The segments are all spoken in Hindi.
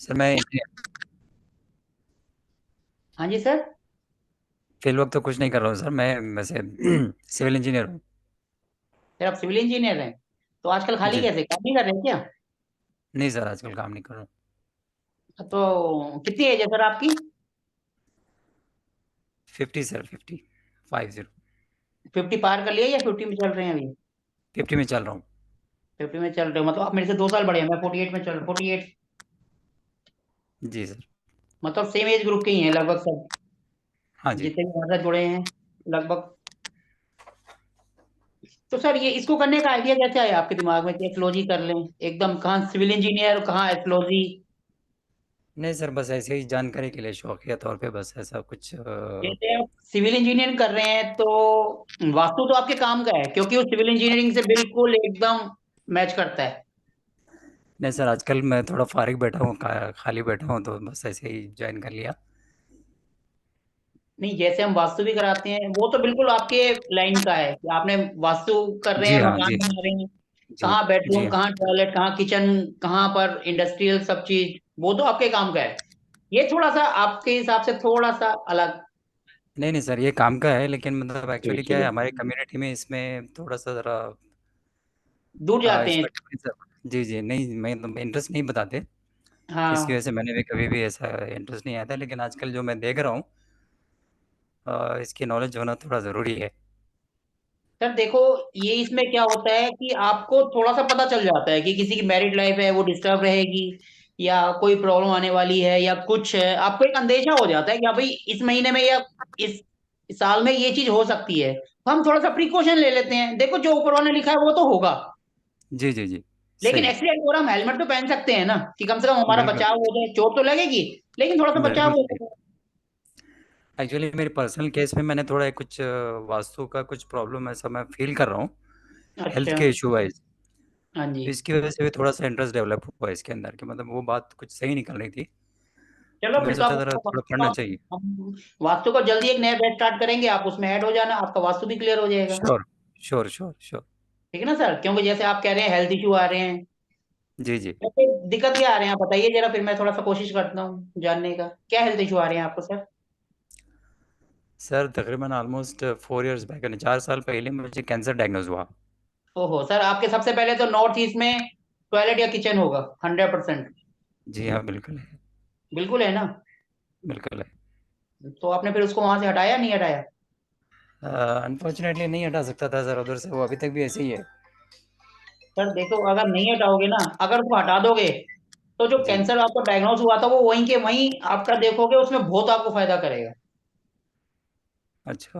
सर मैं हाँ जी सर। फिल वक्त तो कुछ नहीं कर रहा हूँ सर। मैं वैसे सिविल इंजीनियर हूँ। सर आप सिविल इंजीनियर हैं तो आजकल खाली जी। कैसे, काम नहीं कर रहे हैं क्या? नहीं सर, आजकल काम नहीं कर रहा हूँ। तो कितनी एज है सर आपकी? 50 सर, 50। 50 पार कर लिया या 50 में चल रहे हैं अभी? 50 में चल रहा हूँ। 50 में चल रहे हो मतलब आप मेरे से 2 साल बड़े हैं। मैं 48 में चल 48। जी सर। मतलब सेम एज ग्रुप के ही हैं लगभग सब, हाँ जी। जितने भी हमारे साथ जुड़े हैं लगभग। तो सर ये इसको करने का आइडिया कैसे आया आपके दिमाग में कि एथोलॉजी कर लें? एकदम कहाँ सिविल इंजीनियर, कहाँ एथोलॉजी? नहीं सर, बस ऐसे ही जानकारी के लिए शौकिया तौर पे बस ऐसा कुछ जैसे आप सिविल इंजीनियरिंग कर रहे हैं तो वास्तु तो आपके काम का है, क्योंकि वो सिविल इंजीनियरिंग से बिल्कुल एकदम मैच करता है। नहीं सर, आजकल मैं थोड़ा फारिग बैठा हूँ, खाली बैठा हूँ, तो बस ऐसे ही ज्वाइन कर लिया। नहीं, जैसे हम वास्तु भी कराते हैं वो तो बिल्कुल आपके लाइन का है कि आपने वास्तु कर रहे जी हैं, हाँ। मकान जी। बना रहे हैं। जी। कहाँ जी बेडरूम, हाँ। कहाँ टॉयलेट, कहाँ किचन, कहाँ पर इंडस्ट्रियल सब चीज, वो तो आपके काम का है। ये थोड़ा सा आपके हिसाब से थोड़ा सा अलग। नहीं नहीं सर, ये काम का है, लेकिन मतलब एक्चुअली क्या है, हमारे कम्युनिटी में इसमें थोड़ा सा ज़रा दूर जाते हैं। इसका जी जी, नहीं मैं तो इंटरेस्ट नहीं बताते। इसकी हाँ वजह से मैंने भी कभी भी ऐसा इंटरेस्ट नहीं आया था, लेकिन आजकल जो मैं देख रहा हूँ, इसकी नॉलेज होना थोड़ा ज़रूरी है। सर देखो, ये इसमें क्या होता है कि आपको थोड़ा सा पता चल जाता है कि किसी की मैरिड लाइफ है वो डिस्टर्ब रहेगी, या कोई प्रॉब्लम आने वाली है, या कुछ है। आपको एक अंदेशा हो जाता है कि हाँ भाई इस महीने में या इस साल में ये चीज हो सकती है, तो हम थोड़ा सा प्रिकॉशन ले लेते हैं। देखो जो ऊपर वाले ने लिखा है वो तो होगा, जी जी जी। लेकिन सही। एक्सीडेंट हो रहा, हम हेलमेट तो पहन सकते हैं ना, कि कम से कम हमारा बिल्कुल बचाव हो जाए। चोट तो लगेगी लेकिन थोड़ा सा बचाव बिल्कुल हो सही। जाए। एक्चुअली मेरे पर्सनल केस में मैंने थोड़ा कुछ वास्तु का कुछ प्रॉब्लम ऐसा मैं फील कर रहा हूँ, हेल्थ अच्छा। के इशू वाइज। हाँ जी। तो इसकी वजह से भी थोड़ा सा इंटरेस्ट डेवलप हुआ इसके अंदर, कि मतलब वो बात कुछ सही निकल रही थी। चलो तो मैं फिर तो सोचा आप ज़रा थोड़ा पढ़ना चाहिए। हम वास्तु को जल्दी एक नया बैच स्टार्ट करेंगे, आप उसमें ऐड हो जाना, आपका वास्तु भी क्लियर हो जाएगा। Sure sure sure sure. ठीक है ना सर? क्योंकि जैसे आप कह रहे हैं हेल्थ इशू आ रहे हैं, जी जी। तो फिर दिक्कत क्या आ रहे हैं आप बताइए जरा, फिर मैं थोड़ा सा कोशिश करता हूँ जानने का क्या हेल्थ इशू आ रहे हैं आपको सर। सर तकरीबन ऑलमोस्ट 4 इयर्स बैक, 4 साल पहले मुझे कैंसर डायग्नोज हुआ। ओहो सर, आपके सबसे पहले तो नॉर्थ ईस्ट में टॉयलेट या किचन होगा 100%। जी हाँ, बिल्कुल है। बिल्कुल है ना? बिल्कुल है। तो आपने फिर उसको वहां से हटाया नहीं हटाया? अनफॉर्चुनेटली नहीं हटा सकता था सर, उधर से वो अभी तक भी ऐसे ही है। सर देखो, अगर नहीं हटाओगे ना, अगर उसको हटा दोगे तो जो जी। कैंसर आपको डायग्नोस हुआ था वो वहीं के वहीं आपका देखोगे, उसमें बहुत आपको फायदा करेगा। अच्छा।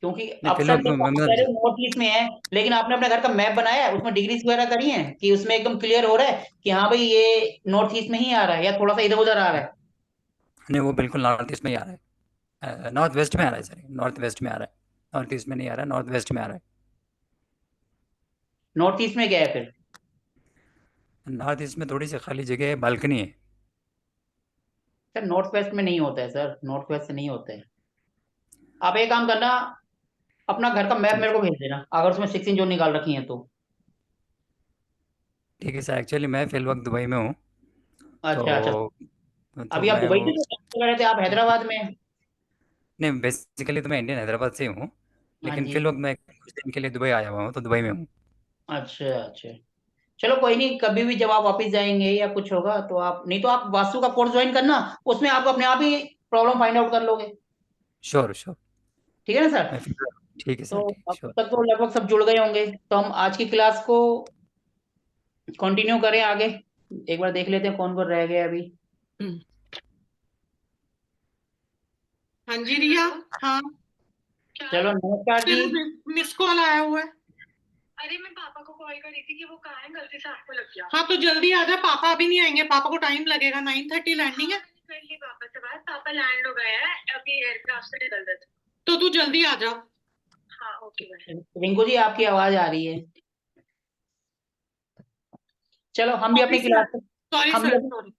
क्योंकि नहीं फिर अक्सर लोग देखो, आप कह मतलब रहे हो नॉर्थ ईस्ट में है, लेकिन आपने अपने घर का मैप बनाया है, उसमें डिग्रीज वगैरह करी हैं कि उसमें एकदम क्लियर हो रहा है कि हाँ भाई ये नॉर्थ ईस्ट में ही आ रहा है या थोड़ा सा इधर उधर आ रहा है? नहीं, वो बिल्कुल नॉर्थ ईस्ट में ही आ रहा है, नॉर्थ वेस्ट में आ रहा है सर, नॉर्थ वेस्ट में आ रहा है। नॉर्थ ईस्ट में नहीं आ रहा है, नॉर्थ वेस्ट में आ रहा है। नॉर्थ ईस्ट में क्या है फिर? नॉर्थ ईस्ट में थोड़ी सी खाली जगह है, बालकनी है। सर नॉर्थ वेस्ट में नहीं होता है सर, नॉर्थ वेस्ट से नहीं होता है। आप एक काम करना, अपना घर का मैप मेरे को भेज देना अगर उसमें 16 जोन निकाल रखी है तो। ठीक है सर, एक्चुअली मैं फिल वक्त दुबई में हूँ। अच्छा अच्छा। तो अभी आप मैं दुबई वो से जो कह रहे थे, आप हैदराबाद में हैं। नहीं, बेसिकली तो मैं इंडियन हैदराबाद से ही हूँ, हाँ लेकिन जी। फिल वक्त मैं कुछ दिन के लिए दुबई आया हुआ हूँ, तो दुबई में हूँ। अच्छा अच्छा। चलो कोई नहीं, कभी भी जब आप वापस जाएंगे या कुछ होगा तो आप, नहीं तो आप वास्तु का कोर्स ज्वाइन करना, उसमें आप अपने आप ही प्रॉब्लम फाइंड आउट कर लोगे। Sure sure. ठीक है ना सर? मैं फिर ठीक है सर, तो ठीक, अब श्योर। तक तो लगभग सब जुड़ गए होंगे, तो हम आज की क्लास को कंटिन्यू करें आगे। एक बार देख लेते हैं कौन कौन रह गए अभी। हाँ जी रिया। हाँ। चलो नमस्कार जी। तेरा मिस कॉल आया हुआ है। अरे मैं पापा को कॉल कर रही थी कि वो कहाँ है, गलती से आपको लग गया। हाँ तो जल्दी आ जा, पापा अभी नहीं आएंगे, पापा को टाइम लगेगा, 9:30 लैंडिंग है। कर ली पापा से बात, पापा लैंड हो गए हैं अभी, एयरक्राफ्ट से निकल रहे थे। तो तू जल्दी आ जा। हाँ ओके बाय। रिंकू जी आपकी आवाज आ रही है। चलो हम भी सॉरी अपनी सर। क्लास को सॉरी हम भी सर अपनी सॉरी।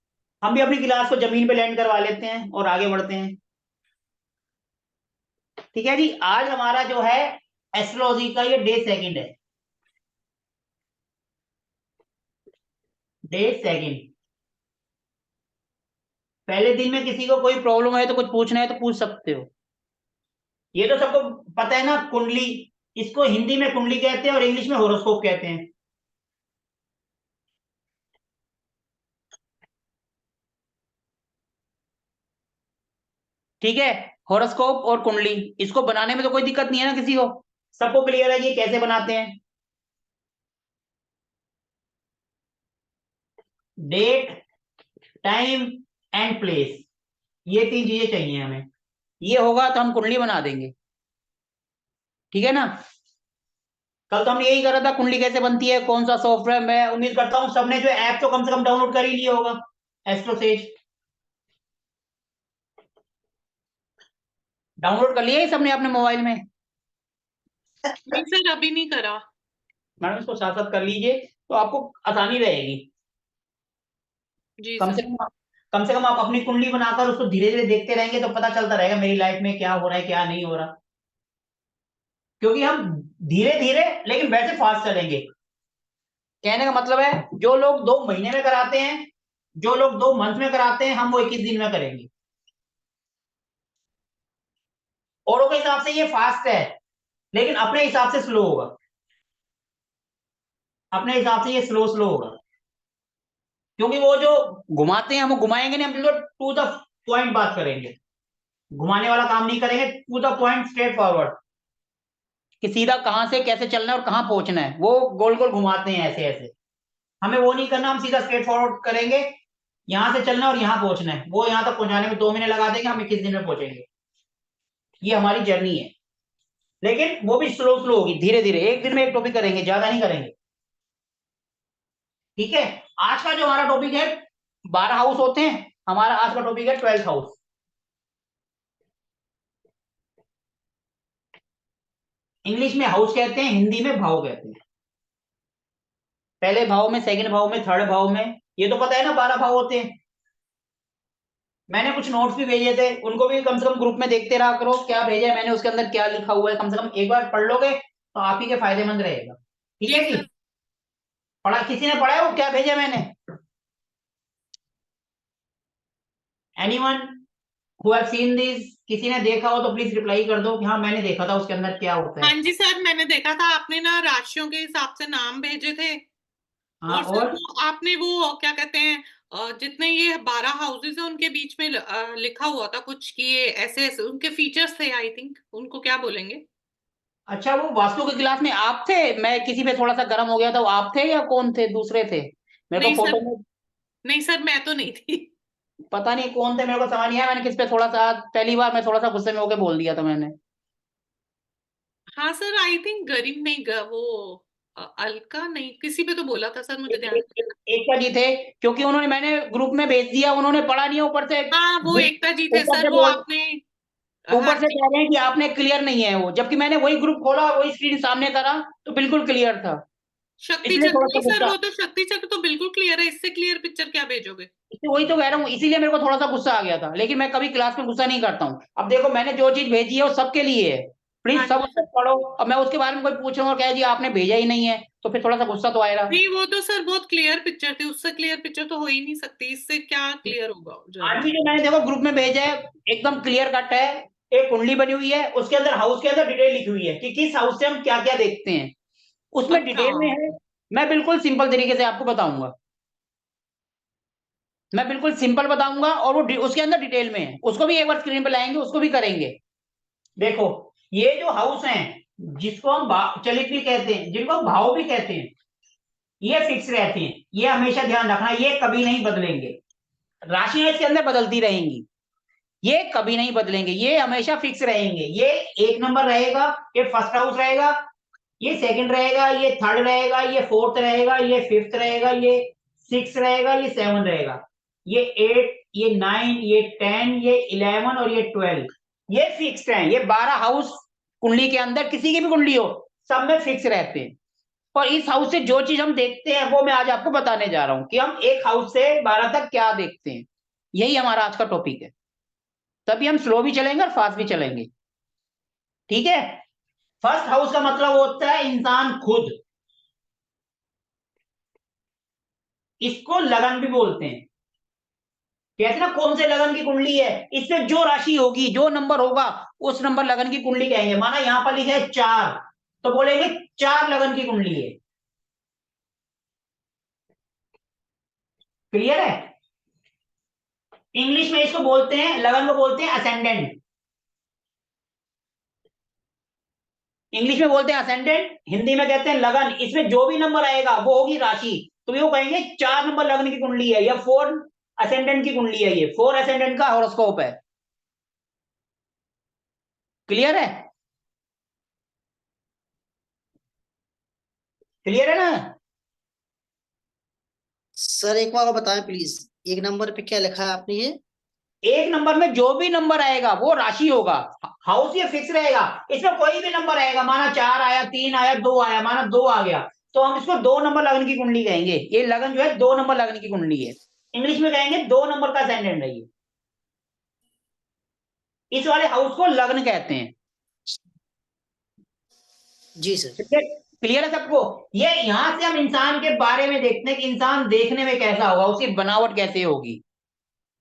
हम भी अपनी क्लास को जमीन पे लैंड करवा लेते हैं और आगे बढ़ते हैं। ठीक है जी, आज हमारा जो है एस्ट्रोलॉजी का ये डे सेकंड है। Day second. पहले दिन में किसी को कोई प्रॉब्लम है तो कुछ पूछना है तो पूछ सकते हो। ये तो सबको पता है ना, कुंडली, इसको हिंदी में कुंडली कहते हैं और इंग्लिश में होरोस्कोप कहते हैं। ठीक है, होरोस्कोप और कुंडली, इसको बनाने में तो कोई दिक्कत नहीं है ना किसी को, सबको क्लियर है कि कैसे बनाते हैं। डेट, टाइम एंड प्लेस, ये 3 चीजें चाहिए हमें। ये होगा तो हम कुंडली बना देंगे, ठीक है ना। कल तो हमने यही करा था, कुंडली कैसे बनती है, कौन सा सॉफ्टवेयर। मैं उम्मीद करता हूँ सबने जो ऐप तो कम से कम डाउनलोड कर ही लिया होगा, एस्ट्रोसेज। डाउनलोड कर लिया है सबने अपने मोबाइल में? नहीं सर, अभी नहीं करा। मैडम इसको साथ साथ कर लीजिए तो आपको आसानी रहेगी। जी कम से सर। कम से कम आप अपनी कुंडली बनाकर उसको धीरे धीरे देखते रहेंगे तो पता चलता रहेगा मेरी लाइफ में क्या हो रहा है क्या नहीं हो रहा। क्योंकि हम धीरे धीरे लेकिन वैसे फास्ट चलेंगे। कहने का मतलब है, जो लोग 2 महीने में कराते हैं, जो लोग 2 मंथ में कराते हैं, हम वो 21 दिन में करेंगे। औरों के हिसाब से ये फास्ट है, लेकिन अपने हिसाब से स्लो होगा। अपने हिसाब से ये स्लो स्लो होगा, क्योंकि वो जो घुमाते हैं हम घुमाएंगे नहीं, हम बिल्कुल टू द पॉइंट बात करेंगे। घुमाने वाला काम नहीं करेंगे, to the point straightforward, कि सीधा कहां से कैसे चलना है और कहां पहुंचना है। वो गोल गोल घुमाते हैं ऐसे ऐसे, हमें वो नहीं करना, हम सीधा स्ट्रेट फॉरवर्ड करेंगे। यहां से चलना और यहां पहुंचना है, वो यहां तक पहुंचाने में 2 महीने लगा देंगे, हम 21 दिन में पहुंचेंगे। ये हमारी जर्नी है, लेकिन वो भी स्लो स्लो होगी, धीरे धीरे। एक दिन में एक टॉपिक करेंगे, ज्यादा नहीं करेंगे, ठीक है। आज का जो हमारा टॉपिक है, 12 हाउस होते हैं, हमारा आज का टॉपिक है 12th हाउस। इंग्लिश में हाउस कहते हैं, हिंदी में भाव कहते हैं। पहले भाव में, सेकंड भाव में, थर्ड भाव में, ये तो पता है ना 12 भाव होते हैं। मैंने कुछ नोट्स भी भेजे थे, उनको भी कम से कम ग्रुप में देखते रहा करो, क्या भेजा है मैंने, उसके अंदर क्या लिखा हुआ है। कम से कम एक बार पढ़ लोगे तो आप ही के फायदेमंद रहेगा, ठीक है जी। पढ़ा, किसी ने पढ़ा है वो क्या भेजा मैंने? Anyone who have seen this? किसी ने देखा हो तो प्लीज रिप्लाई कर दो कि हाँ मैंने देखा था, उसके अंदर क्या होता है। हाँ जी सर, मैंने देखा था, आपने ना राशियों के हिसाब से नाम भेजे थे। हाँ, और सर और वो आपने वो क्या कहते हैं, जितने ये 12 हाउसेस है उनके बीच में लिखा हुआ था कुछ कि ये ऐसे ऐसे उनके फीचर्स थे, आई थिंक उनको क्या बोलेंगे? अच्छा, वो वास्तु के क्लास में आप थे? मैं किसी पे थोड़ा सा गर्म हो गया था, वो आप थे या कौन थे, दूसरे थे? मेरे को नहीं सर, फोटो में नहीं सर, मैं तो नहीं थी। पता नहीं कौन थे, मेरे को समझ नहीं आया मैंने किस पे थोड़ा सा, पहली बार मैं थोड़ा सा गुस्से में होकर बोल दिया था मैंने। हाँ सर, आई थिंक गरीब नहीं वो अलका नहीं, किसी पे तो बोला था सर, मुझे ध्यान नहीं। एकता जी थे, क्योंकि उन्होंने, मैंने ग्रुप में भेज दिया, उन्होंने पढ़ा नहीं है, ऊपर से हाँ वो एकता जी थे ऊपर सर, से वो बोल, आपने। हाँ ऊपर से कह रहे हैं कि आपने क्लियर नहीं है वो, जबकि मैंने वही ग्रुप खोला, वही स्क्रीन सामने करा तो बिल्कुल क्लियर था। शक्ति इसलिए चक्र, थोड़ा नहीं सा सर गुस्सा, वो तो शक्ति चक्र तो बिल्कुल क्लियर है, इससे क्लियर पिक्चर क्या भेजोगे? वही तो कह रहा हूँ, इसीलिए मेरे को थोड़ा सा गुस्सा आ गया था। लेकिन मैं कभी क्लास में गुस्सा नहीं करता हूँ। अब देखो मैंने जो चीज भेजी है वो सबके लिए है, हाँ प्लीज सब जी उसको सर। पढ़ो। अब मैं उसके बारे में कोई पूछ रहा हूँ और कहे जी आपने भेजा ही नहीं है, तो फिर थोड़ा सा गुस्सा तो आएगा। नहीं वो तो सर बहुत क्लियर पिक्चर थी, उससे क्लियर पिक्चर तो हो ही नहीं सकती, इससे क्या क्लियर होगा आज जर्नी? भी जो मैंने देखो ग्रुप में भेजा है, एकदम क्लियर कट है। एक कुंडली बनी हुई है, उसके अंदर हाउस के अंदर डिटेल लिखी हुई है कि किस हाउस से हम क्या क्या देखते हैं, उसमें अच्छा। डिटेल में है। मैं बिल्कुल सिंपल तरीके से आपको बताऊंगा, मैं बिल्कुल सिंपल बताऊंगा, और वो उसके अंदर डिटेल में है, उसको भी एक बार स्क्रीन पे लाएंगे, उसको भी करेंगे। देखो, ये जो हाउस हैं, जिसको हम चलित भी कहते हैं, जिनको हम भाव भी कहते हैं, ये फिक्स रहते हैं। ये हमेशा ध्यान रखना, ये कभी नहीं बदलेंगे। राशियां इसके अंदर बदलती रहेंगी, ये कभी नहीं बदलेंगे, ये हमेशा फिक्स रहेंगे। ये 1 नंबर रहेगा, ये फर्स्ट हाउस रहेगा, ये सेकंड रहेगा, ये थर्ड रहेगा, ये फोर्थ रहेगा, ये फिफ्थ रहेगा, ये 6 रहेगा, ये 7 रहेगा, ये 8, ये 9, ये 10, ये 11 और ये 12। ये फिक्स्ड है। ये 12 हाउस कुंडली के अंदर, किसी की भी कुंडली हो, सब में फिक्स रहते हैं। और इस हाउस से जो चीज हम देखते हैं वो मैं आज आपको बताने जा रहा हूं कि हम एक हाउस से 12 तक क्या देखते हैं। यही हमारा आज का टॉपिक है। तभी हम स्लो भी चलेंगे और फास्ट भी चलेंगे, ठीक है। फर्स्ट हाउस का मतलब होता है इंसान खुद, इसको लगन भी बोलते हैं। कहते ना कौन से लगन की कुंडली है, इसमें जो राशि होगी, जो नंबर होगा, उस नंबर लगन की कुंडली कहेंगे। माना यहां पर लिखा है 4, तो बोलेंगे 4 लगन की कुंडली है। क्लियर है? इंग्लिश में इसको बोलते हैं, लगन को बोलते हैं असेंडेंट। इंग्लिश में बोलते हैं असेंडेंट, हिंदी में कहते हैं लगन। इसमें जो भी नंबर आएगा वो होगी राशि। तो ये कहेंगे 4 नंबर लगन की कुंडली है, या 4 असेंडेंट की कुंडली है। ये 4 असेंडेंट का हॉरोस्कोप है। क्लियर है? क्लियर है ना? सर एक बार और बताएं प्लीज, एक नंबर पे क्या लिखा है आपने ये? एक नंबर में जो भी नंबर आएगा वो राशि होगा। हाउस ये फिक्स रहेगा। इसमें कोई भी नंबर आएगा, माना 4 आया, 3 आया, 2 आया, माना 2 आ गया, तो हम इसको 2 नंबर लगन की कुंडली कहेंगे। ये लगन जो है 2 नंबर लगन की कुंडली है। इंग्लिश में कहेंगे 2 नंबर का असेंडेंट है ये। इस वाले हाउस को लग्न कहते हैं। जी सर। क्लियर है सबको? ये यहां से हम इंसान के बारे में देखते हैं कि इंसान देखने में कैसा होगा, उसकी बनावट कैसे होगी।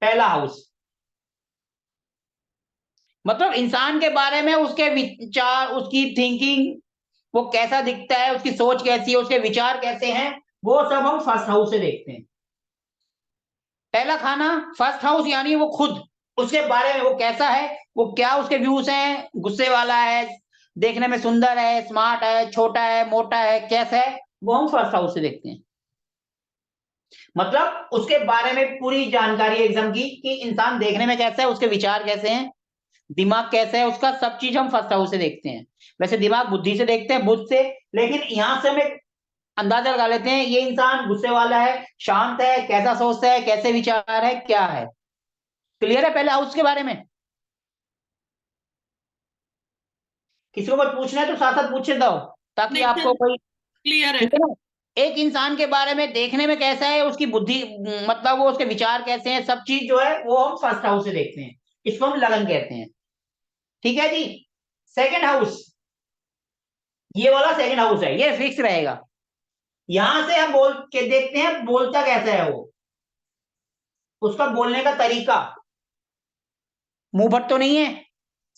पहला हाउस मतलब इंसान के बारे में उसके विचार, उसकी थिंकिंग, वो कैसा दिखता है, उसकी सोच कैसी है, उसके विचार कैसे हैं, वो सब हम फर्स्ट हाउस से देखते हैं। पहला खाना फर्स्ट हाउस, यानी वो खुद, उसके बारे में वो कैसा है, वो क्या उसके व्यूज हैं, गुस्से वाला है, देखने में सुंदर है, स्मार्ट है, छोटा है, मोटा है, कैसा है, वो हम फर्स्ट हाउस से देखते हैं। मतलब उसके बारे में पूरी जानकारी एग्जाम की कि इंसान देखने में कैसा है, उसके विचार कैसे हैं, दिमाग कैसा है उसका, सब चीज हम फर्स्ट हाउस से देखते हैं। वैसे दिमाग बुद्धि से देखते हैं, बुद्ध से, लेकिन यहां से हम एक अंदाजा लगा लेते हैं ये इंसान गुस्से वाला है, शांत है, कैसा सोचता है, कैसे विचार है, क्या है। क्लियर है पहले हाउस के बारे में? किसी को कुछ पूछना है तो साथ साथ पूछ दो, ताकि आपको कोई क्लियर है। ठीक है ना। एक इंसान के बारे में देखने में कैसा है, उसकी बुद्धि, मतलब वो उसके विचार कैसे हैं, सब चीज जो है वो हम फर्स्ट हाउस से देखते हैं। इसको हम लगन कहते हैं। ठीक है जी। सेकंड हाउस, ये वाला सेकंड हाउस है, ये फिक्स रहेगा। यहां से हम बोल के देखते हैं बोलता कैसा है वो, उसका बोलने का तरीका, मुंह भर तो नहीं है,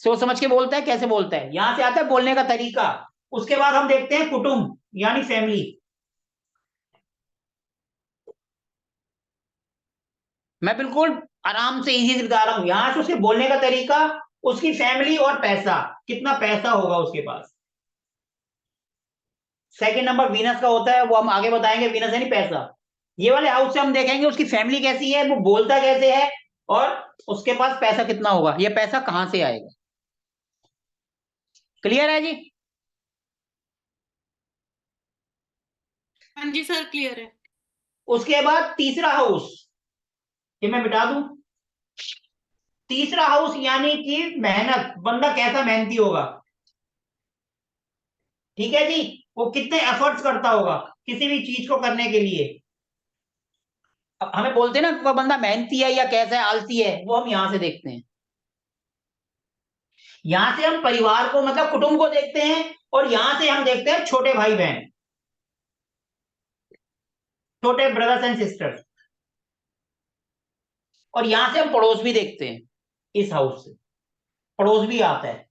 सोच समझ के बोलता है, कैसे बोलता है, यहां से आता है बोलने का तरीका। उसके बाद हम देखते हैं कुटुंब यानी फैमिली। मैं बिल्कुल आराम से इजी से बता रहा हूं। यहां से उसके बोलने का तरीका, उसकी फैमिली और पैसा, कितना पैसा होगा उसके पास। सेकंड नंबर वीनस का होता है, वो हम आगे बताएंगे, वीनस है नहीं पैसा। ये वाले हाउस से हम देखेंगे उसकी फैमिली कैसी है, वो बोलता कैसे है, और उसके पास पैसा कितना होगा, ये पैसा कहां से आएगा। क्लियर है जी? हाँ जी सर, क्लियर है। उसके बाद तीसरा हाउस, ये मैं मिटा दूं। तीसरा हाउस यानी कि मेहनत, बंदा कैसा मेहनती होगा। ठीक है जी। वो कितने एफर्ट्स करता होगा किसी भी चीज को करने के लिए। अब हमें बोलते हैं ना वो बंदा मेहनती है या कैसा है, आलसी है, वो हम यहां से देखते हैं। यहां से हम परिवार को, मतलब कुटुंब को देखते हैं, और यहां से हम देखते हैं छोटे भाई बहन, छोटे ब्रदर्स एंड सिस्टर्स। और यहां से हम पड़ोस भी देखते हैं। इस हाउस से पड़ोस भी आता है,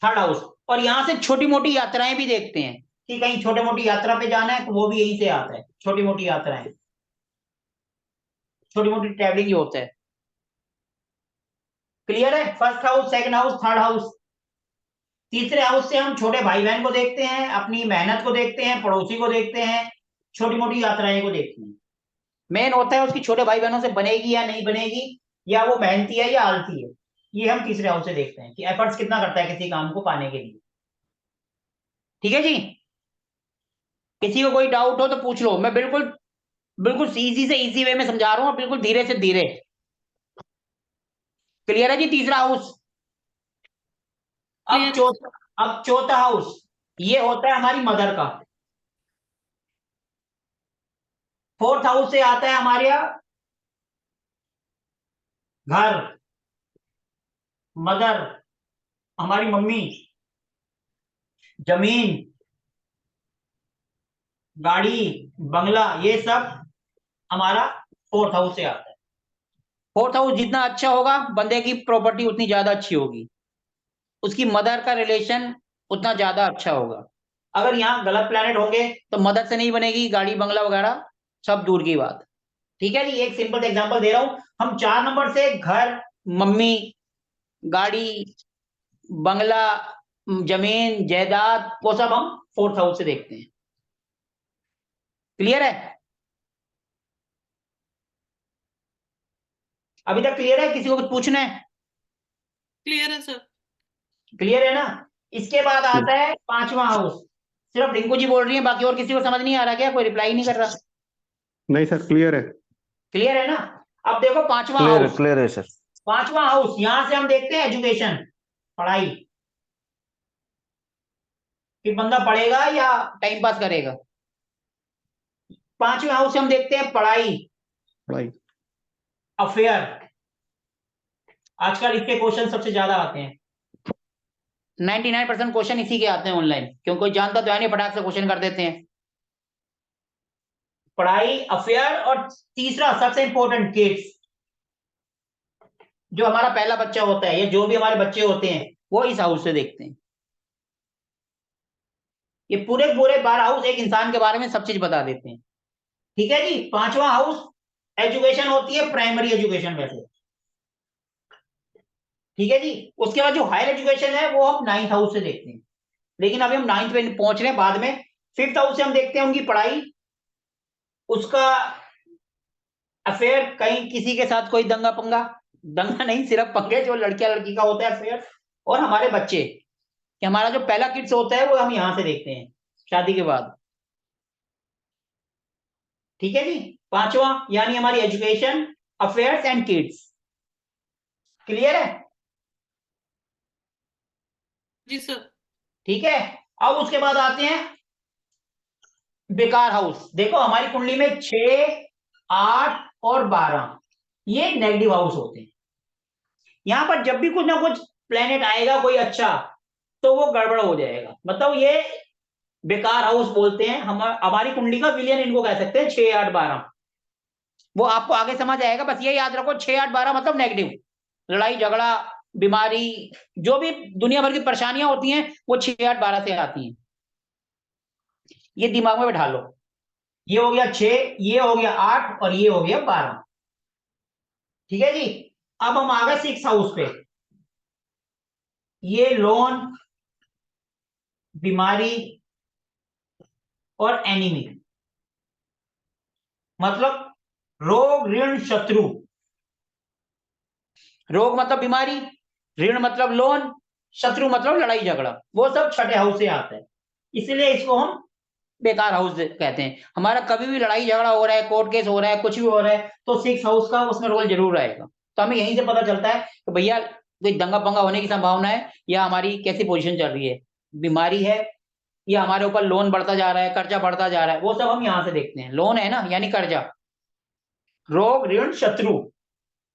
थर्ड हाउस। और यहां से छोटी मोटी यात्राएं भी देखते हैं कि कहीं छोटी मोटी यात्रा पे जाना है, तो वो भी यहीं से आता है। छोटी मोटी यात्राएं, छोटी मोटी ट्रैवलिंग जो होता है। क्लियर है? First house, second house, third house. तीसरे हाउस से हम छोटे भाई बहन को देखते हैं, अपनी मेहनत को देखते हैं, पड़ोसी को देखते हैं, छोटी मोटी यात्राएं को देखते हैं। मेन होता है उसकी छोटे भाई बहनों से बनेगी या नहीं बनेगी, या वो मेहनती है या आलसी है। ये हम तीसरे हाउस से देखते हैं कि एफर्ट्स कितना करता है किसी काम को पाने के लिए। ठीक है जी। किसी को कोई डाउट हो तो पूछ लो, मैं बिल्कुल बिल्कुल इजी से इजी वे में समझा रहा हूँ, बिल्कुल धीरे से धीरे। क्लियर है जी? तीसरा हाउस। अब चौथा हाउस, ये होता है हमारी मदर का। फोर्थ हाउस से आता है हमारे यहाँ घर, मदर, हमारी मम्मी, जमीन, गाड़ी, बंगला, ये सब हमारा फोर्थ हाउस से आता है। फोर्थ हाउस जितना अच्छा होगा बंदे की प्रॉपर्टी उतनी ज्यादा अच्छी होगी, उसकी मदर का रिलेशन उतना ज्यादा अच्छा होगा। अगर यहाँ गलत प्लैनेट होंगे तो मदर से नहीं बनेगी, गाड़ी बंगला वगैरह सब दूर की बात। ठीक है जी, एक सिंपल एग्जांपल दे रहा हूं। हम 4 नंबर से घर, मम्मी, गाड़ी, बंगला, जमीन, जायदाद, वो सब हम फोर्थ हाउस से देखते हैं। क्लियर है? अभी तक क्लियर है? किसी को कुछ पूछना है? क्लियर है सर। क्लियर है ना? इसके बाद आता है 5वां हाउस। सिर्फ रिंकू जी बोल रही है, बाकी और किसी को समझ नहीं आ रहा क्या? कोई रिप्लाई नहीं कर रहा? नहीं सर, क्लियर है। क्लियर है ना? अब देखो 5वां हाउस। क्लियर है सर। 5वां हाउस यहां से हम देखते हैं एजुकेशन, पढ़ाई, कि बंदा पढ़ेगा या टाइम पास करेगा। 5वें हाउस से हम देखते हैं पढ़ाई, अफेयर। आजकल इसके क्वेश्चन सबसे ज्यादा आते हैं, 99% क्वेश्चन इसी के आते हैं ऑनलाइन, क्योंकि कोई जानता तो है नहीं, फटाक से क्वेश्चन कर देते हैं। पढ़ाई, अफेयर, और तीसरा सबसे इंपॉर्टेंट किड्स। जो हमारा पहला बच्चा होता है या जो भी हमारे बच्चे होते हैं वो इस हाउस से देखते हैं। ये पूरे पूरे 12 हाउस एक इंसान के बारे में सब चीज बता देते हैं। ठीक है जी। 5वां हाउस एजुकेशन होती है, प्राइमरी एजुकेशन वैसे। ठीक है जी। उसके बाद जो हायर एजुकेशन है वो हम 9th हाउस से देखते हैं, लेकिन अभी हम 9th पे पहुंच रहे हैं बाद में। 5th हाउस से हम देखते हैं उनकी पढ़ाई, उसका अफेयर, कहीं किसी के साथ कोई दंगा पंगा, दंगा नहीं सिर्फ पंगे, जो लड़कियां लड़की का होता है अफेयर, और हमारे बच्चे, कि हमारा जो पहला किड्स होता है वो हम यहां से देखते हैं शादी के बाद। ठीक है जी। 5वां यानी हमारी education, affairs and kids. Clear है? जी सर। ठीक है। अब उसके बाद आते हैं बेकार हाउस। देखो हमारी कुंडली में 6, 8 और 12 ये नेगेटिव हाउस होते हैं। यहां पर जब भी कुछ ना कुछ प्लेनेट आएगा कोई अच्छा, तो वो गड़बड़ हो जाएगा, मतलब ये बेकार हाउस बोलते हैं। हम हमारी कुंडली का विलियन इनको कह सकते हैं, 6, 8, 12। वो आपको आगे समझ आएगा, बस ये याद रखो 6, 8, 12 मतलब नेगेटिव, लड़ाई झगड़ा, बीमारी, जो भी दुनिया भर की परेशानियां होती हैं वो 6, 8, 12 से आती हैं। ये दिमाग में बैठा लो। ये हो गया 6, ये हो गया 8 और ये हो गया 12। ठीक है जी। अब हम आ गए 6 हाउस पे। ये लोन, बीमारी और एनिमी, मतलब रोग, ऋण, शत्रु। रोग मतलब बीमारी, ऋण मतलब लोन, शत्रु मतलब लड़ाई झगड़ा, वो सब 6ठे हाउस से आता है। इसलिए इसको हम बेकार हाउस कहते हैं। हमारा कभी भी लड़ाई झगड़ा हो रहा है, कोर्ट केस हो रहा है, कुछ भी हो रहा है, तो 6 हाउस का उसमें रोल जरूर रहेगा। तो हमें यहीं से पता चलता है कि भैया कोई दंगा पंगा होने की संभावना है, या हमारी कैसी पोजीशन चल रही है, बीमारी है, या हमारे ऊपर लोन बढ़ता जा रहा है, कर्जा बढ़ता जा रहा है, वो सब हम यहाँ से देखते हैं। लोन है ना, यानी कर्जा। रोग, ऋण, शत्रु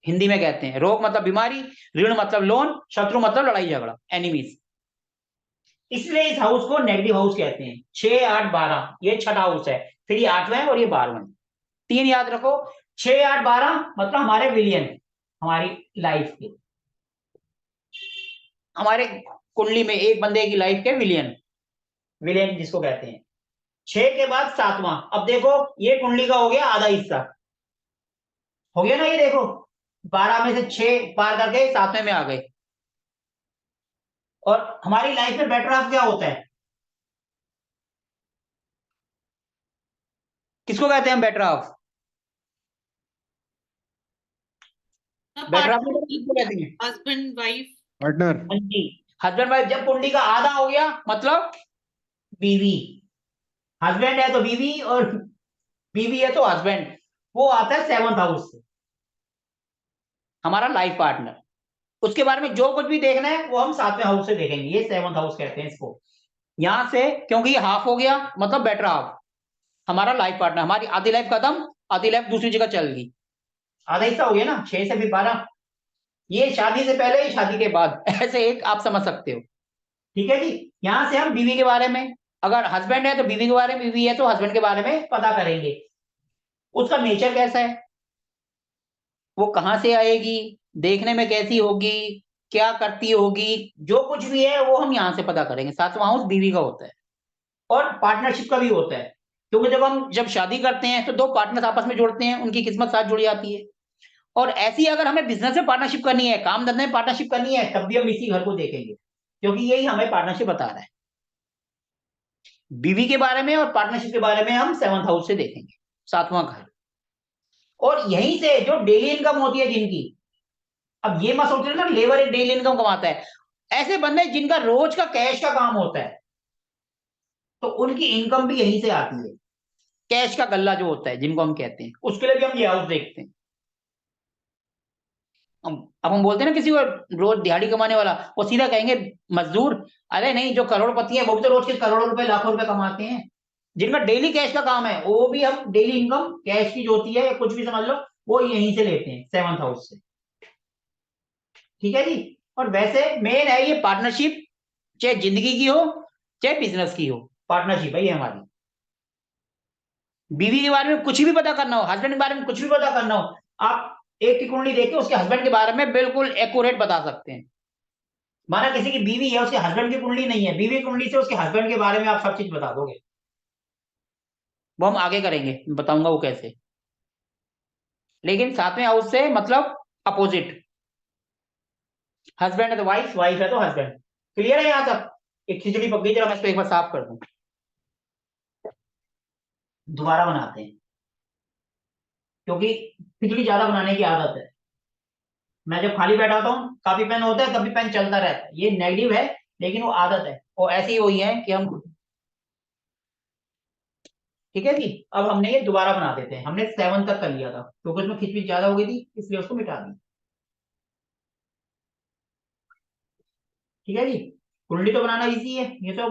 हिंदी में कहते हैं। रोग मतलब बीमारी, ऋण मतलब लोन, शत्रु मतलब लड़ाई झगड़ा, एनिमीज। इसलिए इस हाउस को नेगेटिव हाउस कहते हैं। 6, 8, 12 ये 6ठा हाउस है, फिर ये 8वां है और ये 12वां। 3 याद रखो, 6, 8, 12 मतलब हमारे विलियन, हमारी लाइफ के, हमारे कुंडली में एक बंदे की लाइफ के विलियन, विलेन जिसको कहते हैं। 6 के बाद 7वां। अब देखो ये कुंडली का हो गया आधा हिस्सा, हो गया ना? ये देखो 12 में से 6 पार करके 7वें में आ गए। और हमारी लाइफ में बेटर हाफ क्या होता है? किसको कहते हैं बेटर हाफ? बेटर हाफ किसको कहते हैं? Husband wife. पार्टनर। हाँ जी, हस्बैंड वाइफ। जब कुंडली का आधा हो गया मतलब बीवी, हस्बैंड है तो बीवी और बीवी है तो हस्बैंड, वो आता है 7th हाउस से, हमारा लाइफ पार्टनर। उसके बारे में जो कुछ भी देखना है वो हम 7वें हाउस से देखेंगे। ये 7th हाउस कहते हैं इसको। यहां से क्योंकि ये हाफ हो गया मतलब बेटर हाफ, हमारा लाइफ पार्टनर। हमारी आधी लाइफ खत्म, आधी लाइफ दूसरी जगह चल गई, आधा हिस्सा हो गया ना। 6 से फिर 12, ये शादी से पहले, ये शादी के बाद, ऐसे एक आप समझ सकते हो। ठीक है जी। यहां से हम बीवी के बारे में, अगर हस्बैंड है तो बीवी के बारे में, बीवी है तो हस्बैंड के बारे में पता करेंगे। उसका नेचर कैसा है, वो कहाँ से आएगी, देखने में कैसी होगी, क्या करती होगी, जो कुछ भी है वो हम यहाँ से पता करेंगे। सातवां हाउस बीवी का होता है और पार्टनरशिप का भी होता है, क्योंकि जब शादी करते हैं तो दो पार्टनर्स आपस में जुड़ते हैं, उनकी किस्मत साथ जुड़ जाती है। और ऐसी अगर हमें बिजनेस में पार्टनरशिप करनी है, काम धंधे में पार्टनरशिप करनी है, तब भी हम इसी घर को देखेंगे, क्योंकि यही हमें पार्टनरशिप बता रहा है। बीवी के बारे में और पार्टनरशिप के बारे में हम 7th हाउस से देखेंगे, सातवां घर। और यहीं से जो डेली इनकम होती है जिनकी, अब ये मत सोच लेना लेबर एक डेली इनकम कमाता है, ऐसे बंदे जिनका रोज का कैश का काम होता है, तो उनकी इनकम भी यहीं से आती है। कैश का गल्ला जो होता है जिनको हम कहते हैं, उसके लिए भी हम ये हाउस देखते हैं। अब हम बोलते हैं ना किसी को रोज दिहाड़ी कमाने वाला, वो सीधा कहेंगे मजदूर। अरे नहीं, जो करोड़पति है वो भी तो रोज के करोड़ों रुपए लाखों रुपए कमाते हैं। जिनका डेली कैश का काम है, वो भी हम डेली इनकम कैश की जो होती है या कुछ भी समझ लो, वो यहीं से लेते हैं 7th हाउस से। ठीक है जी। और वैसे मेन है ये पार्टनरशिप, चाहे जिंदगी की हो चाहे बिजनेस की हो, पार्टनरशिप है ये हमारी। बीवी के बारे में कुछ भी पता करना हो, हस्बैंड के बारे में कुछ भी पता करना हो, आप एक की कुंडली देख के उसके हस्बैंड के बारे में बिल्कुल एक्यूरेट बता सकते हैं। माना किसी की बीवी है, उसके हस्बैंड की कुंडली नहीं है, बीवी कुंडली से उसके हस्बैंड के बारे में आप सब चीज बता दोगे। वो हम आगे करेंगे, बताऊंगा वो कैसे। लेकिन 7वें हाउस से मतलब अपोजिट, हस्बैंड है तो वाइफ, वाइफ है तो हस्बैंड। क्लियर है यहाँ तक? एक खिचड़ी पक गई, जरा मैं इसको एक बार साफ कर दूं, दोबारा बनाते हैं, क्योंकि खिचड़ी ज्यादा बनाने की आदत है। मैं जब खाली बैठा होता हूँ, काफी पेन होता है, कभी पेन चलता रहता है, ये नेगेटिव है, लेकिन वो आदत है, और ऐसी ही हुई है कि हम। ठीक है जी। अब हमने ये दोबारा बना देते हैं, हमने 7 तक कर लिया था क्योंकि उसमें खिचड़ी ज्यादा हो गई थी, इसलिए उसको मिटा दी। ठीक है जी। कुंडली तो बनाना इजी है, ये तो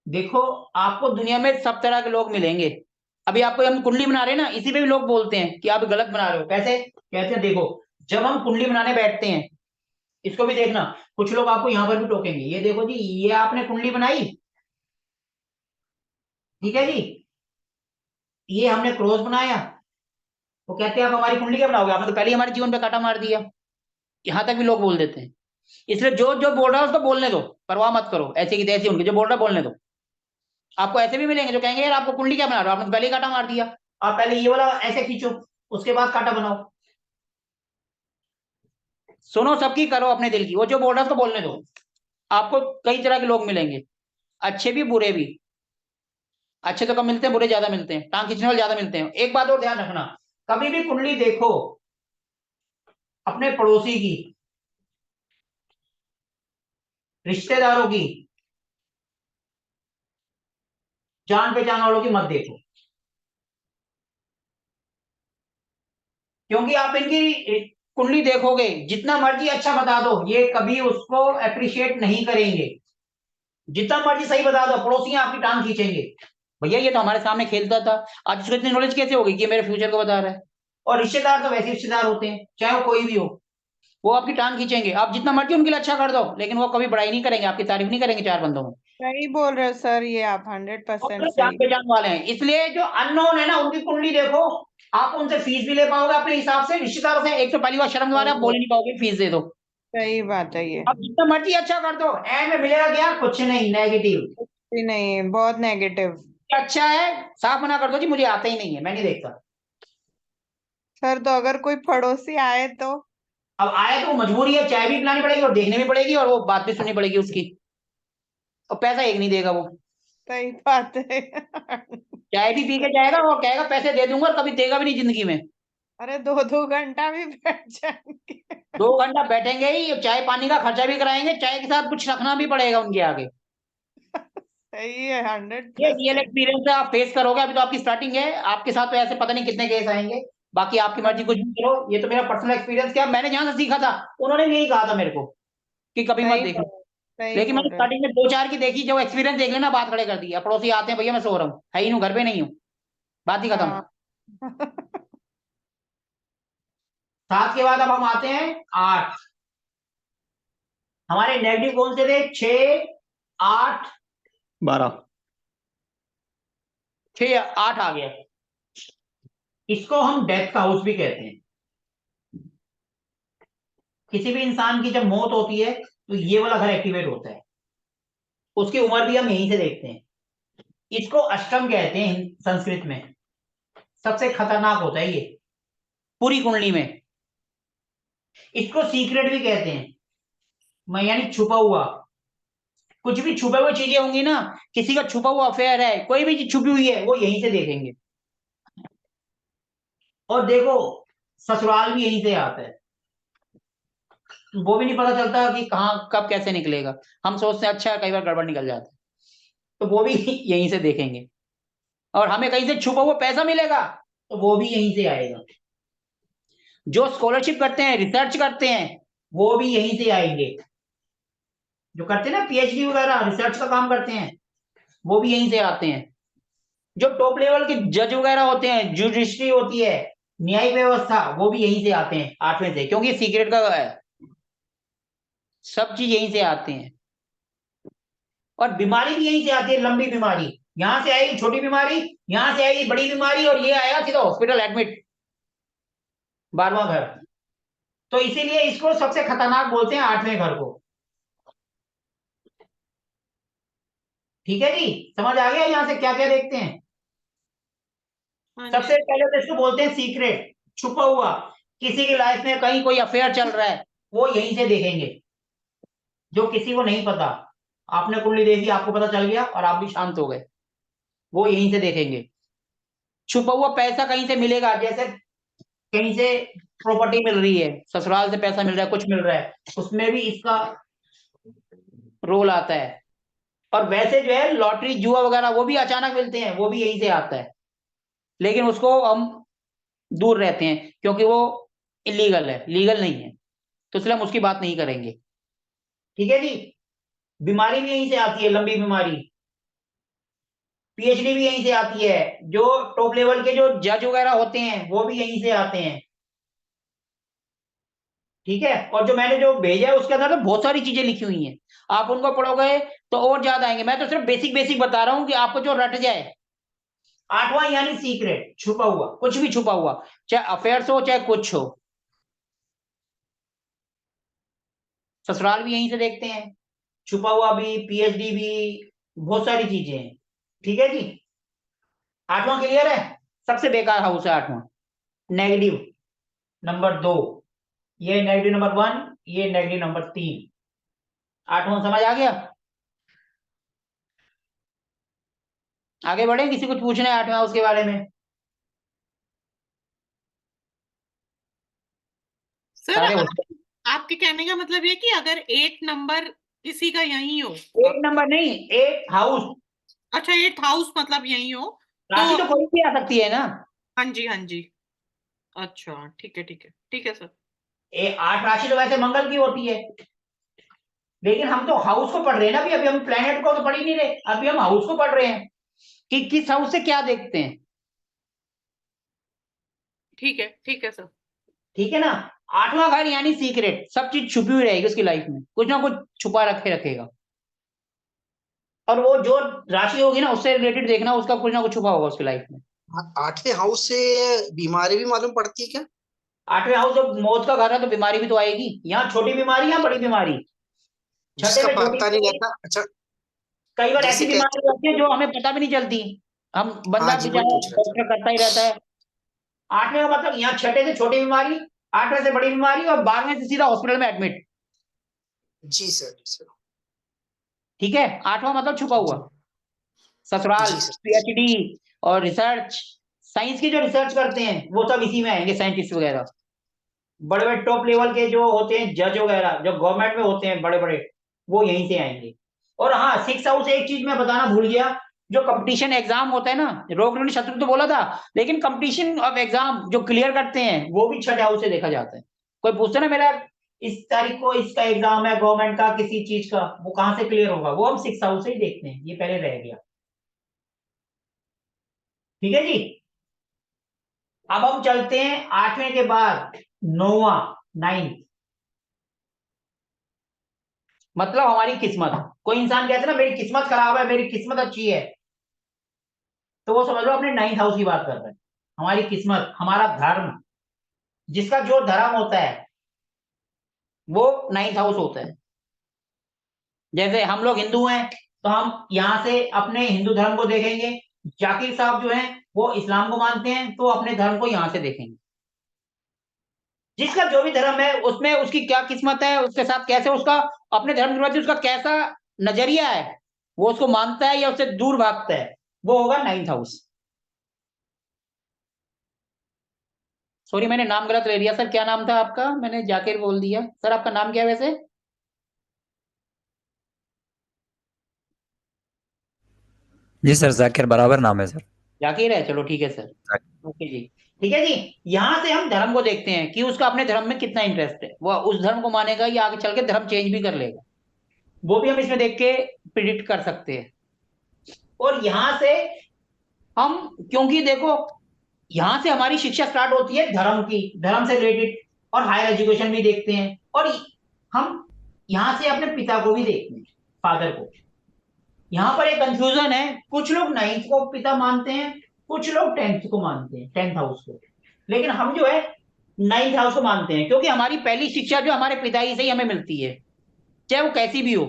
देखो, आपको दुनिया में सब तरह के लोग मिलेंगे। अभी आपको हम कुंडली बना रहे हैं ना, इसी पे भी लोग बोलते हैं कि आप गलत बना रहे हो। कैसे कहते हैं, देखो, जब हम कुंडली बनाने बैठते हैं, इसको भी देखना, कुछ लोग आपको यहाँ पर भी टोकेंगे, ये देखो जी, ये आपने कुंडली बनाई, ठीक है जी, ये हमने क्रॉस बनाया, तो कहते हैं आप हमारी कुंडली क्या बनाओगे, आपने तो पहले ही हमारे जीवन पे कांटा मार दिया। यहाँ तक भी लोग बोल देते हैं। इसलिए जो जो बोल रहा है उसको बोलने दो, परवाह मत करो, ऐसे की तैसी उनके जो बोल रहा है बोलने दो। आपको ऐसे भी मिलेंगे जो कहेंगे यार आपको कुंडली क्या बना रहे हो, आपने तो पहले ही कांटा मार दिया, आप पहले ये वाला ऐसे खींचो, उसके बाद कांटा बनाओ। सुनो सबकी, करो अपने दिल की, वो जो बोल रहा है उसको बोलने दो। आपको कई तरह के लोग मिलेंगे, अच्छे भी बुरे भी। अच्छे तो कम मिलते हैं, बुरे ज्यादा मिलते हैं, टांग खींचने वाले ज्यादा मिलते हैं। एक बात और ध्यान रखना, कभी भी कुंडली देखो अपने पड़ोसी की, रिश्तेदारों की, जान पहचान वालों की मत देखो, क्योंकि आप इनकी कुंडली देखोगे, जितना मर्जी अच्छा बता दो, ये कभी उसको अप्रिशिएट नहीं करेंगे। जितना मर्जी सही बता दो, पड़ोसी आपकी टांग खींचेंगे, भैया ये तो हमारे सामने खेलता था, आज उसको इतनी नॉलेज कैसे होगी कि मेरे फ्यूचर को बता रहा है। और रिश्तेदार तो वैसे रिश्तेदार होते हैं, चाहे वो कोई भी हो, वो आपकी टांग खींचेंगे। आप जितना मर्जी उनके लिए अच्छा कर दो, लेकिन वो कभी बड़ाई नहीं करेंगे, आपकी तारीफ नहीं करेंगे 4 बंदों में। सही बोल रहे हो सर, ये आप और 100% जान सही। पहचान वाले हैं, इसलिए जो अननोन है ना, उनकी कुंडली देखो, आप उनसे फीस भी ले पाओगे अपने हिसाब से। रिश्तेदारों से एक तो पहली बार शर्म के मारे आप बोल ही नहीं पाओगे, फीस दे दो। सही बात है ये। अब जितना मर्जी अच्छा कर दो, एंड में मिलेगा क्या, कुछ नहीं, नेगेटिव। जी नहीं, बहुत नेगेटिव। अच्छा है, साफ मना कर दो जी, मुझे आता ही नहीं है, मैं नहीं देखता। सर तो अगर कोई पड़ोसी आए तो? अब आए तो मजबूरी है, चाय भी पिलानी पड़ेगी और देखनी भी पड़ेगी, और वो बात भी सुननी पड़ेगी उसकी, और पैसा एक नहीं देगा वो। सही बात है। चाय भी पी के जाएगा और कहेगा पैसे दे दूंगा, और कभी देगा भी नहीं जिंदगी में। अरे 2-2 घंटा भी बैठ जाएंगे। 2 घंटा बैठेंगे ही, चाय पानी का खर्चा भी कराएंगे, चाय के साथ कुछ रखना भी पड़ेगा उनके आगे। सही है, ये रियल 100%। एक्सपीरियंस है, आप फेस करोगे। अभी तो आपकी स्टार्टिंग है, आपके साथ तो ऐसे पता नहीं कितने केस आएंगे। बाकी आपकी मर्जी, कुछ भी करो, ये तो मेरा पर्सनल एक्सपीरियंस। क्या मैंने जहां से सीखा था, उन्होंने भी यही कहा था मेरे को कि कभी मत सही देखना। बोल सही लेकिन बोल मैंने रहे हो। स्टार्टिंग में 2-4 की देखी, जो एक्सपीरियंस देख लेना, बात खड़े कर दिया। पड़ोसी आते हैं, भैया मैं सो रहा हूँ, है ही नहीं, घर पे नहीं हूँ, बात ही खत्म। हाँ। 7 के बाद अब हम आते हैं 8। हमारे नेगेटिव कौन से थे? 6, 8, 12। 6 या 8 आ गया। इसको हम डेथ का हाउस भी कहते हैं। किसी भी इंसान की जब मौत होती है तो ये वाला घर एक्टिवेट होता है। उसकी उम्र भी हम यहीं से देखते हैं। इसको अष्टम कहते हैं संस्कृत में। सबसे खतरनाक होता है ये पूरी कुंडली में। इसको सीक्रेट भी कहते हैं, यानी छुपा हुआ। कुछ भी छुपे हुए चीजें होंगी ना, किसी का छुपा हुआ अफेयर है, कोई भी चीज छुपी हुई है, वो यहीं से देखेंगे। और देखो, ससुराल भी यहीं से आता है। वो भी नहीं पता चलता कि कहाँ कब कैसे निकलेगा। हम सोचते हैं अच्छा कई बार गड़बड़ निकल जाता है, तो वो भी यहीं से देखेंगे। और हमें कहीं से छुपा हुआ पैसा मिलेगा तो वो भी यहीं से आएगा। जो स्कॉलरशिप करते हैं, रिसर्च करते हैं, वो भी यहीं से आएंगे। जो करते हैं ना पीएचडी वगैरह, रिसर्च का काम करते हैं, वो भी यहीं से आते हैं। जो टॉप लेवल के जज वगैरह होते हैं, जुडिशरी होती है, न्यायिक व्यवस्था, वो भी यहीं से आते हैं 8वें से, क्योंकि सीक्रेट का है। सब चीज यहीं से आते हैं। और बीमारी भी यहीं से आती है। लंबी बीमारी यहां से आएगी, छोटी बीमारी यहां से आएगी, बड़ी बीमारी, और ये आएगा सीधा हॉस्पिटल एडमिट, 12वां घर। तो इसीलिए इसको सबसे खतरनाक बोलते हैं 8वें घर को। ठीक है जी, समझ आ गया यहां से क्या क्या देखते हैं? सबसे पहले तो इसको बोलते हैं सीक्रेट, छुपा हुआ। किसी की लाइफ में कहीं कोई अफेयर चल रहा है, वो यहीं से देखेंगे। जो किसी को नहीं पता, आपने कुंडली देखी, आपको पता चल गया और आप भी शांत हो गए, वो यहीं से देखेंगे। छुपा हुआ पैसा कहीं से मिलेगा, जैसे कहीं से प्रॉपर्टी मिल रही है, ससुराल से पैसा मिल रहा है, कुछ मिल रहा है, उसमें भी इसका रोल आता है। और वैसे जो है लॉटरी जुआ वगैरह वो भी अचानक मिलते हैं, वो भी यहीं से आता है। लेकिन उसको हम दूर रहते हैं क्योंकि वो इलीगल है, लीगल नहीं है, तो इसलिए हम उसकी बात नहीं करेंगे। ठीक है जी। बीमारी भी यहीं से आती है, लंबी बीमारी। पीएचडी भी यहीं से आती है। जो टॉप लेवल के जो जज वगैरह होते हैं, वो भी यहीं से आते हैं। ठीक है। और जो मैंने जो भेजा है उसके अंदर तो बहुत सारी चीजें लिखी हुई हैं, आप उनको पढ़ोगे तो और ज्यादा आएंगे। मैं तो सिर्फ बेसिक बेसिक बता रहा हूं कि आपको जो रट जाए। 8वां यानी सीक्रेट, छुपा हुआ, कुछ भी छुपा हुआ, चाहे अफेयर्स हो चाहे कुछ हो। ससुराल भी यहीं से देखते हैं, छुपा हुआ भी, पीएचडी भी, बहुत सारी चीजें हैं। ठीक है जी। 8वां क्लियर है? सबसे बेकार हाउस है 8वां, नेगेटिव नंबर 2। ये नेगेटिव नंबर 1, ये नेगेटिव नंबर 3। 8वां समझ आ गया? आगे बढ़े, किसी कुछ पूछना है 8वें हाउस के बारे में? सर सारे आपके कहने का मतलब ये कि अगर 8 नंबर किसी का यही हो, 8 नंबर नहीं, 8 हाउस। अच्छा 8th हाउस मतलब यही हो राशि तो तो कोई भी आ सकती है ना। हाँ जी हाँ जी, अच्छा ठीक है ठीक है ठीक है सर। 8 राशि तो वैसे मंगल की होती है, लेकिन हम तो हाउस को पढ़ रहे हैं ना। अभी हम प्लेनेट को तो पढ़ ही नहीं रहे, अभी हम हाउस को पढ़ रहे हैं कि किस हाउस से क्या देखते हैं। ठीक है सर। ठीक है ना। 8वां घर यानी सीक्रेट, सब चीज छुपी हुई रहेगी उसकी लाइफ में, कुछ ना कुछ छुपा रखेगा। और वो जो राशि होगी ना, उससे रिलेटेड देखना, उसका कुछ ना कुछ छुपा होगा उसकी लाइफ में। 8वें हाउस से बीमारी भी मालूम पड़ती है क्या? 8वें हाउस जब मौत का घर है तो बीमारी भी तो आएगी। यहाँ छोटी बीमारी या बड़ी बीमारी, छठे जिसका में छोटी पता नहीं बीमारी। रहता। अच्छा, कई बार ऐसी जैसे बीमारी कहते होती है जो हमें पता भी नहीं चलती। हम हाँ बंदा जी, वही बेचारा पूछ रहा था। डॉक्टर करता ही रहता है। 8वें का मतलब यहाँ छठे से छोटी बीमारी, 8वें से बड़ी बीमारी, और 12वें से सीधा हॉस्पिटल में एडमिट। जी सर, जी सर। ठीक है। 8वां मतलब छुपा हुआ। जी ससुराल, जी सर। पीएचडी और रिसर्च, साइंस की जो रिसर्च करते हैं वो सब इसी में आएंगे, साइंटिस्ट वगैरह। बड़े बड़े टॉप लेवल के जो होते हैं जज वगैरह, जो गवर्नमेंट में होते हैं बड़े बड़े, वो यहीं से आएंगे। और हाँ, 6 हाउस एक चीज मैं बताना भूल गया। जो कंपटीशन एग्जाम होता है ना, रोग ने शत्रु तो बोला था, लेकिन कंपटीशन ऑफ एग्जाम जो क्लियर करते हैं वो भी 6 हाउस से देखा जाता है। कोई पूछता ना मेरा इस तारीख को इसका एग्जाम है गवर्नमेंट का किसी चीज का, वो कहां से क्लियर होगा? वो हम 6 हाउस से ही देखते हैं। ये पहले रह गया। ठीक है जी। अब हम चलते हैं 8वें के बाद 9वां, 9th। मतलब हमारी किस्मत। कोई इंसान कहता है ना मेरी किस्मत खराब है, मेरी किस्मत अच्छी है, तो वो समझ लो अपने 9th हाउस की बात कर रहे हैं। हमारी किस्मत, हमारा धर्म, जिसका जो धर्म होता है वो 9th हाउस होता है। जैसे हम लोग हिंदू हैं तो हम यहाँ से अपने हिंदू धर्म को देखेंगे, जाकिर साहब जो हैं वो इस्लाम को मानते हैं तो अपने धर्म को यहाँ से देखेंगे। जिसका जो भी धर्म है उसमें उसकी क्या किस्मत है, उसके साथ कैसे उसका अपने धर्म के प्रति उसका कैसा नजरिया है, वो उसको मानता है या उससे दूर भागता है, वो होगा 9th हाउस। सॉरी मैंने नाम गलत ले लिया सर, क्या नाम था आपका? मैंने जाकिर बोल दिया। सर आपका नाम क्या है वैसे? जी सर, जाकिर बराबर नाम है सर। जाकिर है, चलो ठीक है सर। ओके जी, ठीक है जी। यहाँ से हम धर्म को देखते हैं कि उसका अपने धर्म में कितना इंटरेस्ट है, वो उस धर्म को मानेगा या आगे चल के धर्म चेंज भी कर लेगा, वो भी हम इसमें देख के प्रिडिक्ट कर सकते हैं। और यहाँ से हम, क्योंकि देखो यहाँ से हमारी शिक्षा स्टार्ट होती है धर्म की, धर्म से रिलेटेड, और हायर एजुकेशन भी देखते हैं, और हम यहाँ से अपने पिता को भी देखते हैं, फादर को। यहाँ पर एक कंफ्यूजन है, कुछ लोग 9th को पिता मानते हैं, कुछ लोग 10th को मानते हैं, 10th हाउस को। लेकिन हम जो है 9th हाउस को मानते हैं, क्योंकि हमारी पहली शिक्षा जो हमारे पिताजी से ही हमें मिलती है, चाहे वो कैसी भी हो।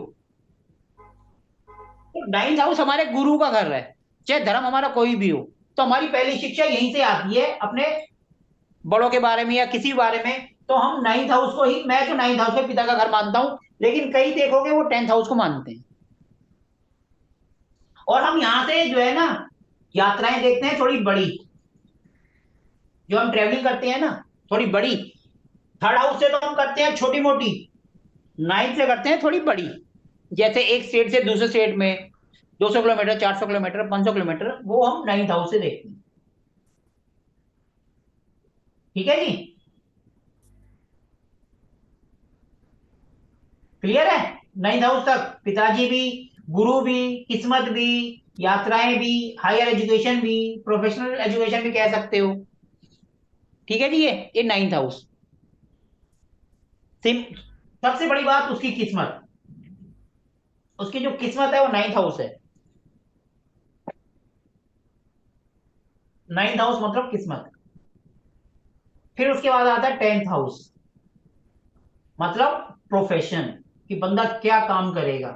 तो 9th हाउस हमारे गुरु का घर है, चाहे धर्म हमारा कोई भी हो, तो हमारी पहली शिक्षा यहीं से आती है, अपने बड़ों के बारे में या किसी बारे में। तो हम 9th हाउस को ही, मैं तो 9th हाउस को पिता का घर मानता हूं, लेकिन कई देखोगे वो 10th हाउस को मानते हैं। और हम यहाँ से जो है ना यात्राएं देखते हैं थोड़ी बड़ी, जो हम ट्रेवलिंग करते हैं ना थोड़ी बड़ी। 3rd हाउस से तो हम करते हैं छोटी मोटी, 9th से करते हैं थोड़ी बड़ी। जैसे एक स्टेट से दूसरे स्टेट में 200 किलोमीटर, 400 किलोमीटर, 500 किलोमीटर, वो हम 9th हाउस से देखते हैं। ठीक है जी, क्लियर है? 9th हाउस तक पिताजी भी, गुरु भी, किस्मत भी, यात्राएं भी, हायर एजुकेशन भी, प्रोफेशनल एजुकेशन भी कह सकते हो। ठीक है जी, ये 9th हाउस। सबसे बड़ी बात उसकी किस्मत, उसकी जो किस्मत है वो 9th हाउस है। 9th हाउस मतलब किस्मत। फिर उसके बाद आता है 10th हाउस, मतलब प्रोफेशन, कि बंदा क्या काम करेगा,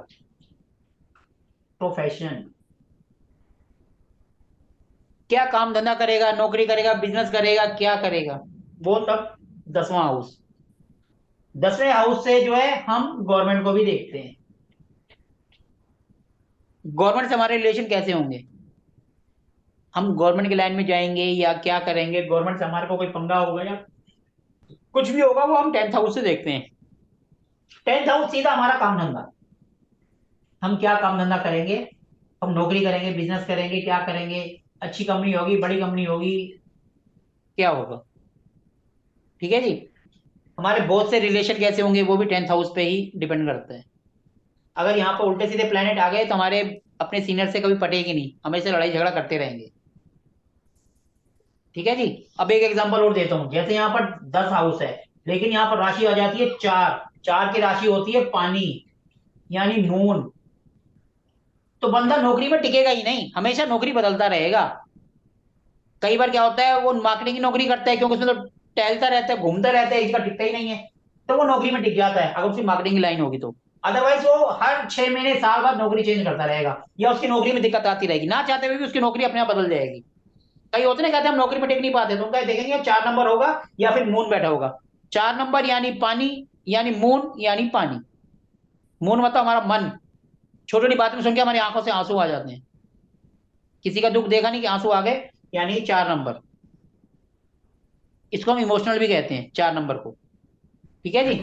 प्रोफेशन, क्या काम धंधा करेगा, नौकरी करेगा, बिजनेस करेगा, क्या करेगा, वो सब 10वां हाउस। 10वें हाउस से जो है हम गवर्नमेंट को भी देखते हैं, गवर्नमेंट से हमारे रिलेशन कैसे होंगे, हम गवर्नमेंट की लाइन में जाएंगे या क्या करेंगे, गवर्नमेंट से हमारे को कोई पंगा होगा या कुछ भी होगा, वो हम 10th हाउस से देखते हैं। 10th हाउस सीधा हमारा काम धंधा, हम क्या काम धंधा करेंगे, हम नौकरी करेंगे, बिजनेस करेंगे, क्या करेंगे, अच्छी कंपनी होगी, बड़ी कंपनी होगी, क्या होगा। ठीक है जी, हमारे बहुत से रिलेशन कैसे होंगे वो भी 10th हाउस पे ही डिपेंड करता है। अगर यहाँ पर उल्टे सीधे प्लेनेट आ गए तो हमारे अपने सीनियर से कभी पटेगी नहीं, हमेशा लड़ाई झगड़ा करते रहेंगे। ठीक है जी, अब एक एग्जांपल और देता हूं, जैसे यहाँ पर 10 हाउस है, लेकिन यहाँ पर राशि आ जाती है 4, 4 की राशि होती है पानी, यानी मून। तो बंदा नौकरी में टिकेगा ही नहीं, हमेशा नौकरी बदलता रहेगा। कई बार क्या होता है वो मार्केटिंग की नौकरी करता है, क्योंकि उसमें तो टहलता रहता है, घूमता रहता है, इसका टिकता ही नहीं है, तो वो नौकरी में टिक जाता है अगर उसकी मार्केटिंग की लाइन होगी तो। अदरवाइज वो हर 6 महीने साल बाद नौकरी चेंज करता रहेगा, या उसकी नौकरी में दिक्कत आती रहेगी, ना चाहते हुए भी उसकी नौकरी अपने आप बदल जाएगी। कई होते ना कहते हैं हम नौकरी में टिक नहीं पाते, तो उनका देखेंगे 4 नंबर होगा या फिर मून बैठा होगा। 4 नंबर यानी पानी, यानी मून यानी पानी। मून मतलब हमारा मन, छोटी छोटी बात में सुन के हमारी आंखों से आंसू आ जाते हैं, किसी का दुख देखा नहीं कि आंसू आ गए, यानी 4 नंबर। इसको हम इमोशनल भी कहते हैं 4 नंबर को। ठीक है जी,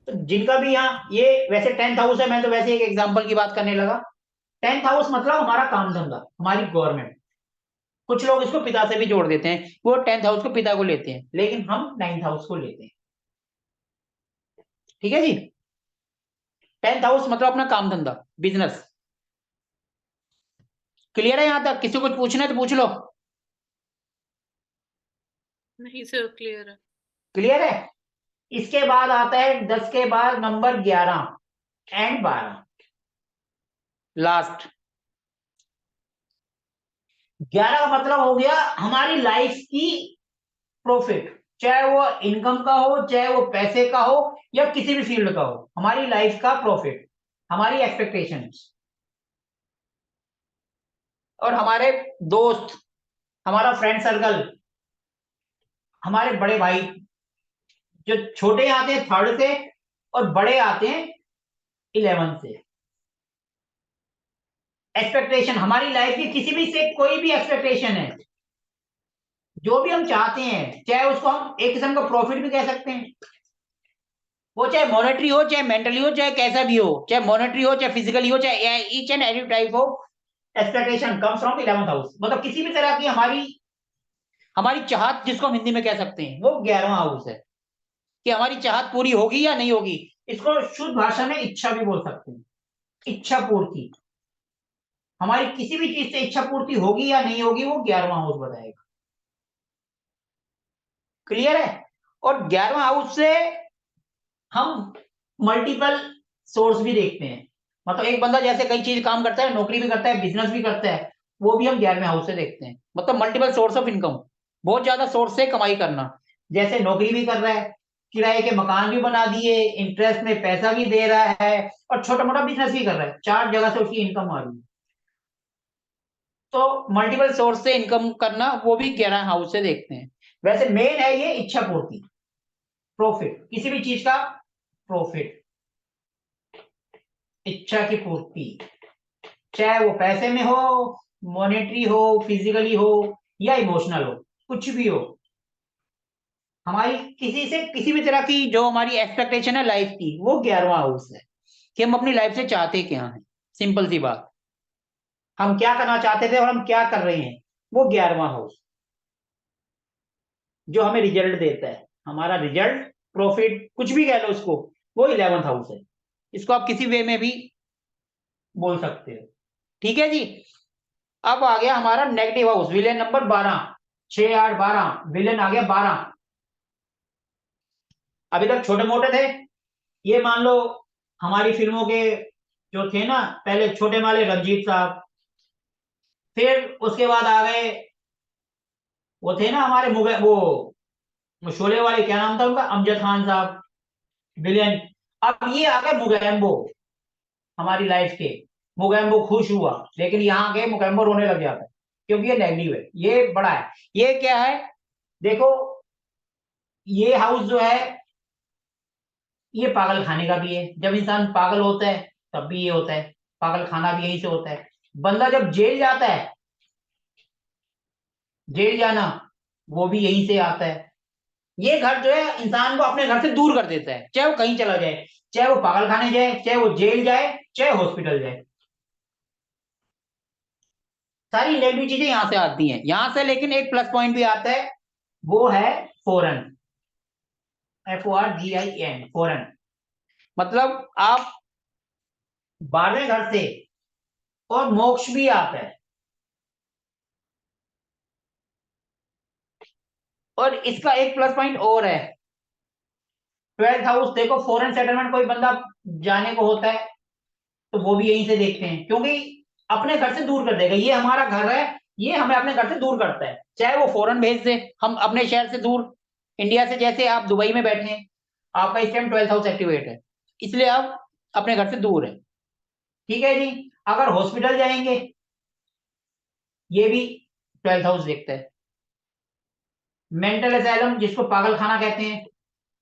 तो जिनका भी यहाँ ये वैसे 10th हाउस है, मैं तो वैसे एक एग्जांपल की बात करने लगा। 10th हाउस मतलब हमारा काम धंधा, हमारी गवर्नमेंट। कुछ लोग इसको पिता से भी जोड़ देते हैं, वो 10th हाउस को पिता को लेते हैं, लेकिन हम 9th हाउस को लेते हैं। ठीक है जी, 10th हाउस मतलब अपना काम धंधा, बिजनेस। क्लियर है यहां तक? किसी को कुछ पूछना है तो पूछ लो। नहीं सर, क्लियर है। क्लियर है? इसके बाद आता है 10 के बाद नंबर 11, एंड 12 लास्ट। 11 का मतलब हो गया हमारी लाइफ की प्रॉफिट, चाहे वो इनकम का हो, चाहे वो पैसे का हो, या किसी भी फील्ड का हो, हमारी लाइफ का प्रॉफिट, हमारी एक्सपेक्टेशंस। और हमारे दोस्त, हमारा फ्रेंड सर्कल, हमारे बड़े भाई, जो छोटे आते हैं 3rd से और बड़े आते हैं 11th से। एक्सपेक्टेशन, हमारी लाइफ की किसी भी से कोई भी एक्सपेक्टेशन है, जो भी हम चाहते हैं, चाहे उसको हम एक किस्म का प्रॉफिट भी कह सकते हैं, वो चाहे मॉनेटरी हो, चाहे मेंटली हो, चाहे कैसा भी हो, चाहे मॉनेटरी हो, चाहे फिजिकली हो, चाहे each and every type of expectation comes from 11th house. मतलब किसी भी तरह की हमारी चाहत, जिसको हम हिंदी में कह सकते हैं, वो 11वां हाउस है, कि हमारी चाहत पूरी होगी या नहीं होगी। इसको शुद्ध भाषा में इच्छा भी बोल सकते हैं, इच्छा पूर्ति। हमारी किसी भी चीज से इच्छा पूर्ति होगी या नहीं होगी, वो 11वां हाउस बताएगा। क्लियर है? और 11वां हाउस से हम मल्टीपल सोर्स भी देखते हैं। मतलब एक बंदा जैसे कई चीज काम करता है, नौकरी भी करता है, बिजनेस भी करता है, वो भी हम 11वें हाउस से देखते हैं। मतलब मल्टीपल सोर्स ऑफ इनकम, बहुत ज्यादा सोर्स से कमाई करना। जैसे नौकरी भी कर रहा है, किराए के मकान भी बना दिए, इंटरेस्ट में पैसा भी दे रहा है, और छोटा मोटा बिजनेस भी कर रहा है, 4 जगह से उसकी इनकम आ रही है। तो मल्टीपल सोर्स से इनकम करना, वो भी 11 हाउस से देखते हैं। वैसे मेन है ये इच्छा पूर्ति, प्रॉफिट, किसी भी चीज का प्रॉफिट, इच्छा की पूर्ति, चाहे वो पैसे में हो, मॉनेटरी हो, फिजिकली हो, या इमोशनल हो, कुछ भी हो। हमारी किसी से किसी भी तरह की जो हमारी एक्सपेक्टेशन है लाइफ की, वो 11वां हाउस है, कि हम अपनी लाइफ से चाहते क्या हैं। सिंपल सी बात, हम क्या करना चाहते थे और हम क्या कर रहे हैं, वो 11वां हाउस जो हमें रिजल्ट देता है। हमारा रिजल्ट, प्रॉफिट, कुछ भी कह लो उसको, वो 11th हाउस है। इसको आप किसी वे में भी बोल सकते हो। ठीक है जी। अब आ गया हमारा negative house, villain number 12, 6, 8, 12, villain आ गया 12। अभी तक छोटे मोटे थे, ये मान लो हमारी फिल्मों के जो थे ना, पहले छोटे माले रंजीत साहब, फिर उसके बाद आ गए वो थे ना हमारे वो शोले वाले, क्या नाम था उनका, अमजद खान साहब, विलेन। अब ये आ गए मुगैम्बो, हमारी लाइफ के मुगैम्बो। खुश हुआ, लेकिन यहाँ गए मुगैम्बो रोने लग जाता है, क्योंकि ये नेगेटिव है, ये बड़ा है। ये क्या है, देखो, ये हाउस जो है, ये पागल खाने का भी है। जब इंसान पागल होता है तब भी ये होता है, पागल खाना भी यहीं से होता है। बंदा जब जेल जाता है, जेल जाना वो भी यहीं से आता है। ये घर जो है इंसान को अपने घर से दूर कर देता है, चाहे वो कहीं चला जाए, चाहे वो पागल खाने जाए, चाहे वो जेल जाए, चाहे हॉस्पिटल जाए, सारी नेगेटिव चीजें यहां से आती हैं। यहां से लेकिन एक प्लस पॉइंट भी आता है, वो है फॉरेन, FORGIN, फॉरेन। मतलब आप 12वें घर से, और मोक्ष भी आता है। और इसका एक प्लस पॉइंट और है, 12th हाउस देखो, फॉरेन सेटलमेंट कोई बंदा जाने को होता है तो वो भी यहीं से देखते हैं, क्योंकि अपने घर से दूर कर देगा। ये हमारा घर है, ये हमें अपने घर से दूर करता है, चाहे वो फॉरेन भेज दे, हम अपने शहर से दूर। इंडिया से जैसे आप दुबई में बैठे हैं, आपका इस टाइम 12th हाउस एक्टिवेट है, इसलिए आप अपने घर से दूर है। ठीक है जी। अगर हॉस्पिटल जाएंगे, ये भी 12th हाउस देखता है। मेंटल एसाइलम, जिसको पागल खाना कहते हैं,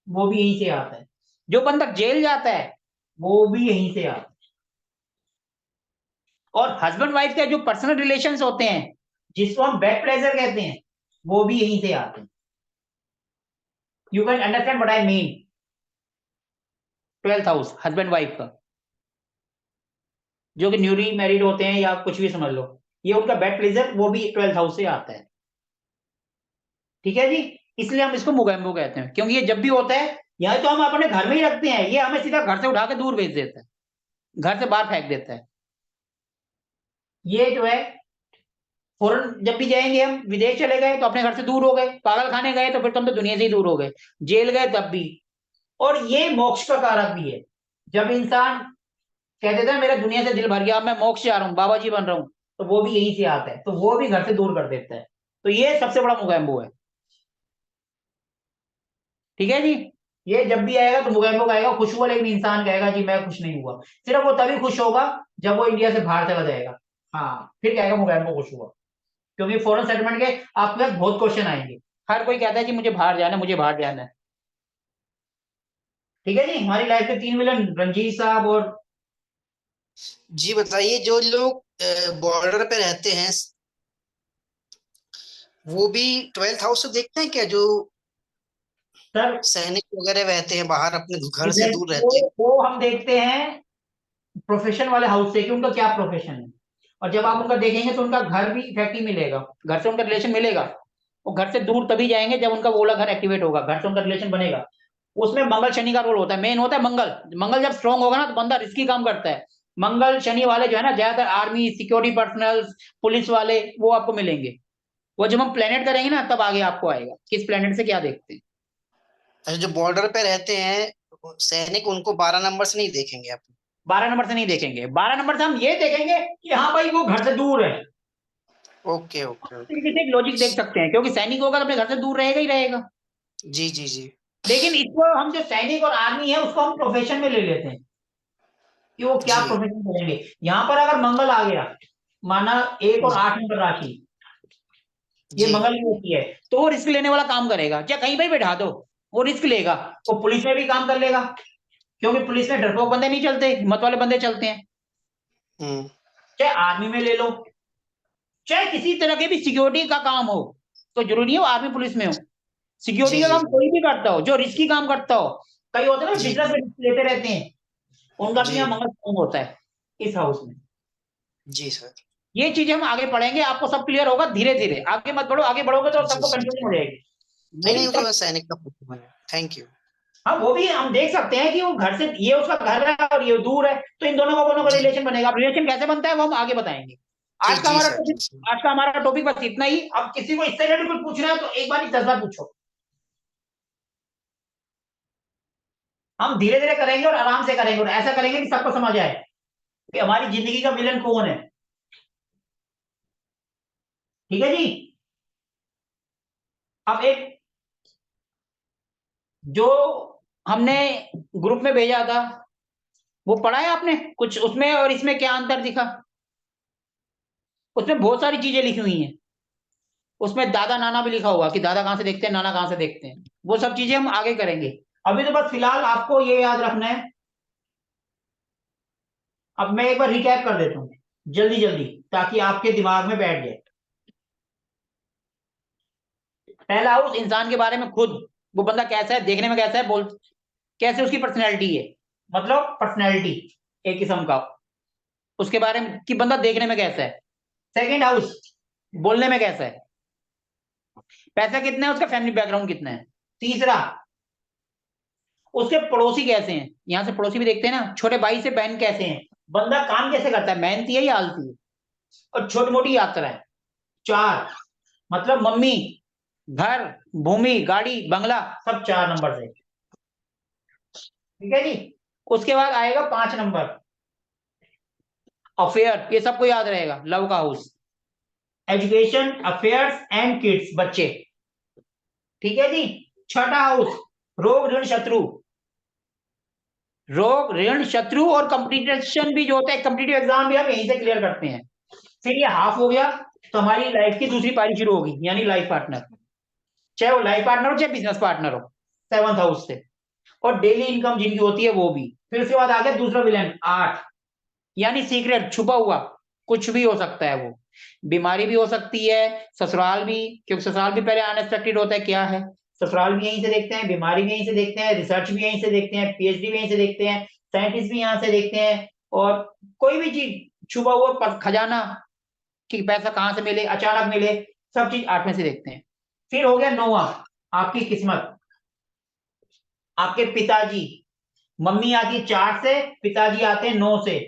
वो भी यहीं से आता है। जो बंदा जेल जाता है, वो भी यहीं से आता है। और हस्बैंड वाइफ के जो पर्सनल रिलेशंस होते हैं, जिसको हम बेड प्लेजर कहते हैं, वो भी यहीं से आते हैं। You can understand what I mean. 12th house husband wife का, जो कि न्यूली मैरिड होते हैं या कुछ भी समझ लो, ये उनका बेड प्लेजर, वो भी 12th हाउस से आता है। ठीक है जी। इसलिए हम इसको मुगैम्बो कहते हैं, क्योंकि ये जब भी होता है, या तो हम अपने घर में ही रखते हैं, ये हमें सीधा घर से उठा के दूर भेज देता है, घर से बाहर फेंक देता है। ये जो है फॉरेन जब भी जाएंगे, हम विदेश चले गए तो अपने घर से दूर हो गए, पागल खाने गए तो फिर तो हम तो दुनिया से ही दूर हो गए, जेल गए तब भी। और ये मोक्ष का कारक भी है। जब इंसान कहते थे मेरा दुनिया से दिल भर गया, अब मैं मोक्ष जा रहा हूँ, बाबा जी बन रहा हूँ, तो वो भी यहीं से आता है, तो वो भी घर से दूर कर देता है। तो ये सबसे बड़ा मोगैम्बो है। ठीक है जी। ये जब भी आएगा तो मोगैम्बो आएगा, खुश हुआ, लेकिन इंसान कहेगा जी मैं खुश नहीं हुआ। सिर्फ वो तभी खुश होगा जब वो इंडिया से बाहर चला जाएगा, हाँ फिर कहेगा मोगैम्बो खुश हुआ। क्योंकि फॉरेन सेटलमेंट के आपके पास बहुत क्वेश्चन आएंगे, हर कोई कहता है कि मुझे बाहर जाना है, मुझे बाहर जाना है। ठीक है जी। हमारी लाइफ के 3 विलन रंजीत साहब और जी बताइए, जो लोग बॉर्डर पे रहते हैं वो भी 12th हाउस से देखते हैं क्या, जो सर सैनिक वगैरह रहते हैं बाहर अपने घर से दूर रहते हैं? वो हम देखते हैं प्रोफेशन वाले हाउस से कि उनका क्या प्रोफेशन है। और जब आप उनका देखेंगे तो उनका घर भी इफेक्ट ही मिलेगा, घर से उनका रिलेशन मिलेगा। वो घर से दूर तभी जाएंगे जब उनका वो वाला घर एक्टिवेट होगा, घर से उनका रिलेशन बनेगा। उसमें मंगल शनि का रोल होता है, मेन होता है मंगल। मंगल जब स्ट्रांग होगा ना तो बंदा रिस्की काम करता है। मंगल शनि वाले जो है ना, ज्यादातर आर्मी, सिक्योरिटी पर्सनल, पुलिस वाले, वो आपको मिलेंगे। वो जब हम प्लेनेट करेंगे ना तब आगे आपको आएगा किस प्लेनेट से क्या देखते हैं। अच्छा, जो बॉर्डर पे रहते हैं सैनिक, उनको 12 नंबर से नहीं देखेंगे आप? 12 नंबर से नहीं देखेंगे, 12 नंबर से हम ये देखेंगे कि हाँ भाई वो घर से दूर है। Okay okay okay. तरीके से एक लॉजिक देख सकते हैं, क्योंकि सैनिक होगा तो अपने घर से दूर रहेगा ही रहेगा। जी जी जी। लेकिन इसको हम जो सैनिक और आर्मी है उसको हम प्रोफेशन में ले लेते हैं कि वो क्या जी प्रोफेशन करेंगे। यहाँ पर अगर मंगल आ गया, माना 1 और 8 नंबर राशि, ये जी मंगल की होती है, तो वो रिस्क लेने वाला काम करेगा। चाहे कहीं पर बैठा दो, वो रिस्क लेगा। वो पुलिस में भी काम कर लेगा, क्योंकि पुलिस में डरपोक बंदे नहीं चलते, हिम्मत वाले बंदे चलते हैं। हम्म। चाहे आर्मी में ले लो, चाहे किसी तरह के भी सिक्योरिटी का काम हो, तो जरूरी है वो आर्मी पुलिस में हो। सिक्योरिटी जी का जी काम कोई भी करता हो, जो रिस्की काम करता हो। कई होते हैं ना जी बिजनेस में रिस्क लेते रहते हैं, उनका भी जी यहाँ मंगल स्ट्रांग होता है इस हाउस में। जी सर। ये चीजें हम आगे पढ़ेंगे, आपको सब क्लियर होगा धीरे धीरे। आगे मत बढ़ो, आगे बढ़ोगे तो जी सबको जी। कंफ्यूजन हो जाएगी। नहीं नहीं, लेकिन वो तो मैं सैनिक का पूछा है। Thank you. हाँ वो भी हम देख सकते हैं कि वो घर से, ये उसका घर है और ये दूर है, तो इन दोनों का जी रिलेशन बनेगा। अब रिलेशन कैसे बनता है वो हम आगे बताएंगे। जी आज का जी हमारा सर टॉपिक, जी सर। आज का हमारा टॉपिक बस इतना ही। अब किसी को इससे रिलेटेड कुछ पूछना है तो एक बार ही 10 बार पूछो। हम धीरे धीरे करेंगे और आराम से करेंगे, और ऐसा करेंगे कि सबको समझ आए कि हमारी जिंदगी का विलन कौन है। ठीक है जी। अब एक जो हमने ग्रुप में भेजा था वो पढ़ा है आपने कुछ, उसमें और इसमें क्या अंतर दिखा? उसमें बहुत सारी चीजें लिखी हुई हैं। उसमें दादा नाना भी लिखा हुआ कि दादा कहां से देखते हैं, नाना कहां से देखते हैं। वो सब चीजें हम आगे करेंगे। अभी तो बस फिलहाल आपको ये याद रखना है। अब मैं एक बार रिकैप कर देता हूँ जल्दी जल्दी, ताकि आपके दिमाग में बैठ जाए। पहला हाउस इंसान के बारे में खुद, वो बंदा कैसा है, देखने में कैसा है, बोल कैसे उसकी पर्सनैलिटी है, मतलब पर्सनैलिटी एक किस्म का, उसके बारे में कि बंदा देखने में कैसा है। सेकंड हाउस, बोलने में कैसा है, पैसा कितना है, उसका फैमिली बैकग्राउंड कितना है। तीसरा, उसके पड़ोसी कैसे हैं, यहां से पड़ोसी भी देखते हैं ना, छोटे भाई से बहन कैसे हैं, बंदा काम कैसे करता है, मेहनती है या आलसी है, और छोटी मोटी यात्रा है। चार, मतलब मम्मी, घर, भूमि, गाड़ी, बंगला, सब 4 नंबर से। ठीक है जी। उसके बाद आएगा 5 नंबर, अफेयर, ये सबको याद रहेगा, लव का house. Education, affairs and kids, बच्चे। ठीक है जी। छठा हाउस, रोग ऋण शत्रु, रोग ऋण शत्रु और कंपटीशन भी जो होता है, कंपटीटिव एग्जाम भी हम यहीं से क्लियर करते हैं। फिर ये हाफ हो गया, तो हमारी लाइफ की दूसरी पारी शुरू होगी, यानी लाइफ पार्टनर, चाहे वो लाइफ पार्टनर हो चाहे बिजनेस पार्टनर हो, 7th हाउस से। और डेली इनकम जिनकी होती है वो भी। फिर उसके बाद आ गया दूसरा विलन 8, यानी सीक्रेट, छुपा हुआ, कुछ भी हो सकता है वो। बीमारी भी हो सकती है, ससुराल भी, क्योंकि ससुराल भी पहले अनएक्सपेक्टेड होता है, क्या है, ससुराल भी यहीं से देखते हैं, बीमारी भी यहीं से देखते हैं, रिसर्च भी यहीं से देखते हैं, पीएचडी भी यहीं से देखते हैं, साइंटिस्ट भी यहाँ से देखते हैं, और कोई भी चीज छुपा हुआ खजाना, कि पैसा कहां से मिले, अचानक मिले, सब चीज 8 में से देखते हैं। फिर हो गया 9वां, आपकी किस्मत, आपके पिताजी। मम्मी आती है 4 से, पिताजी आते हैं 9 से।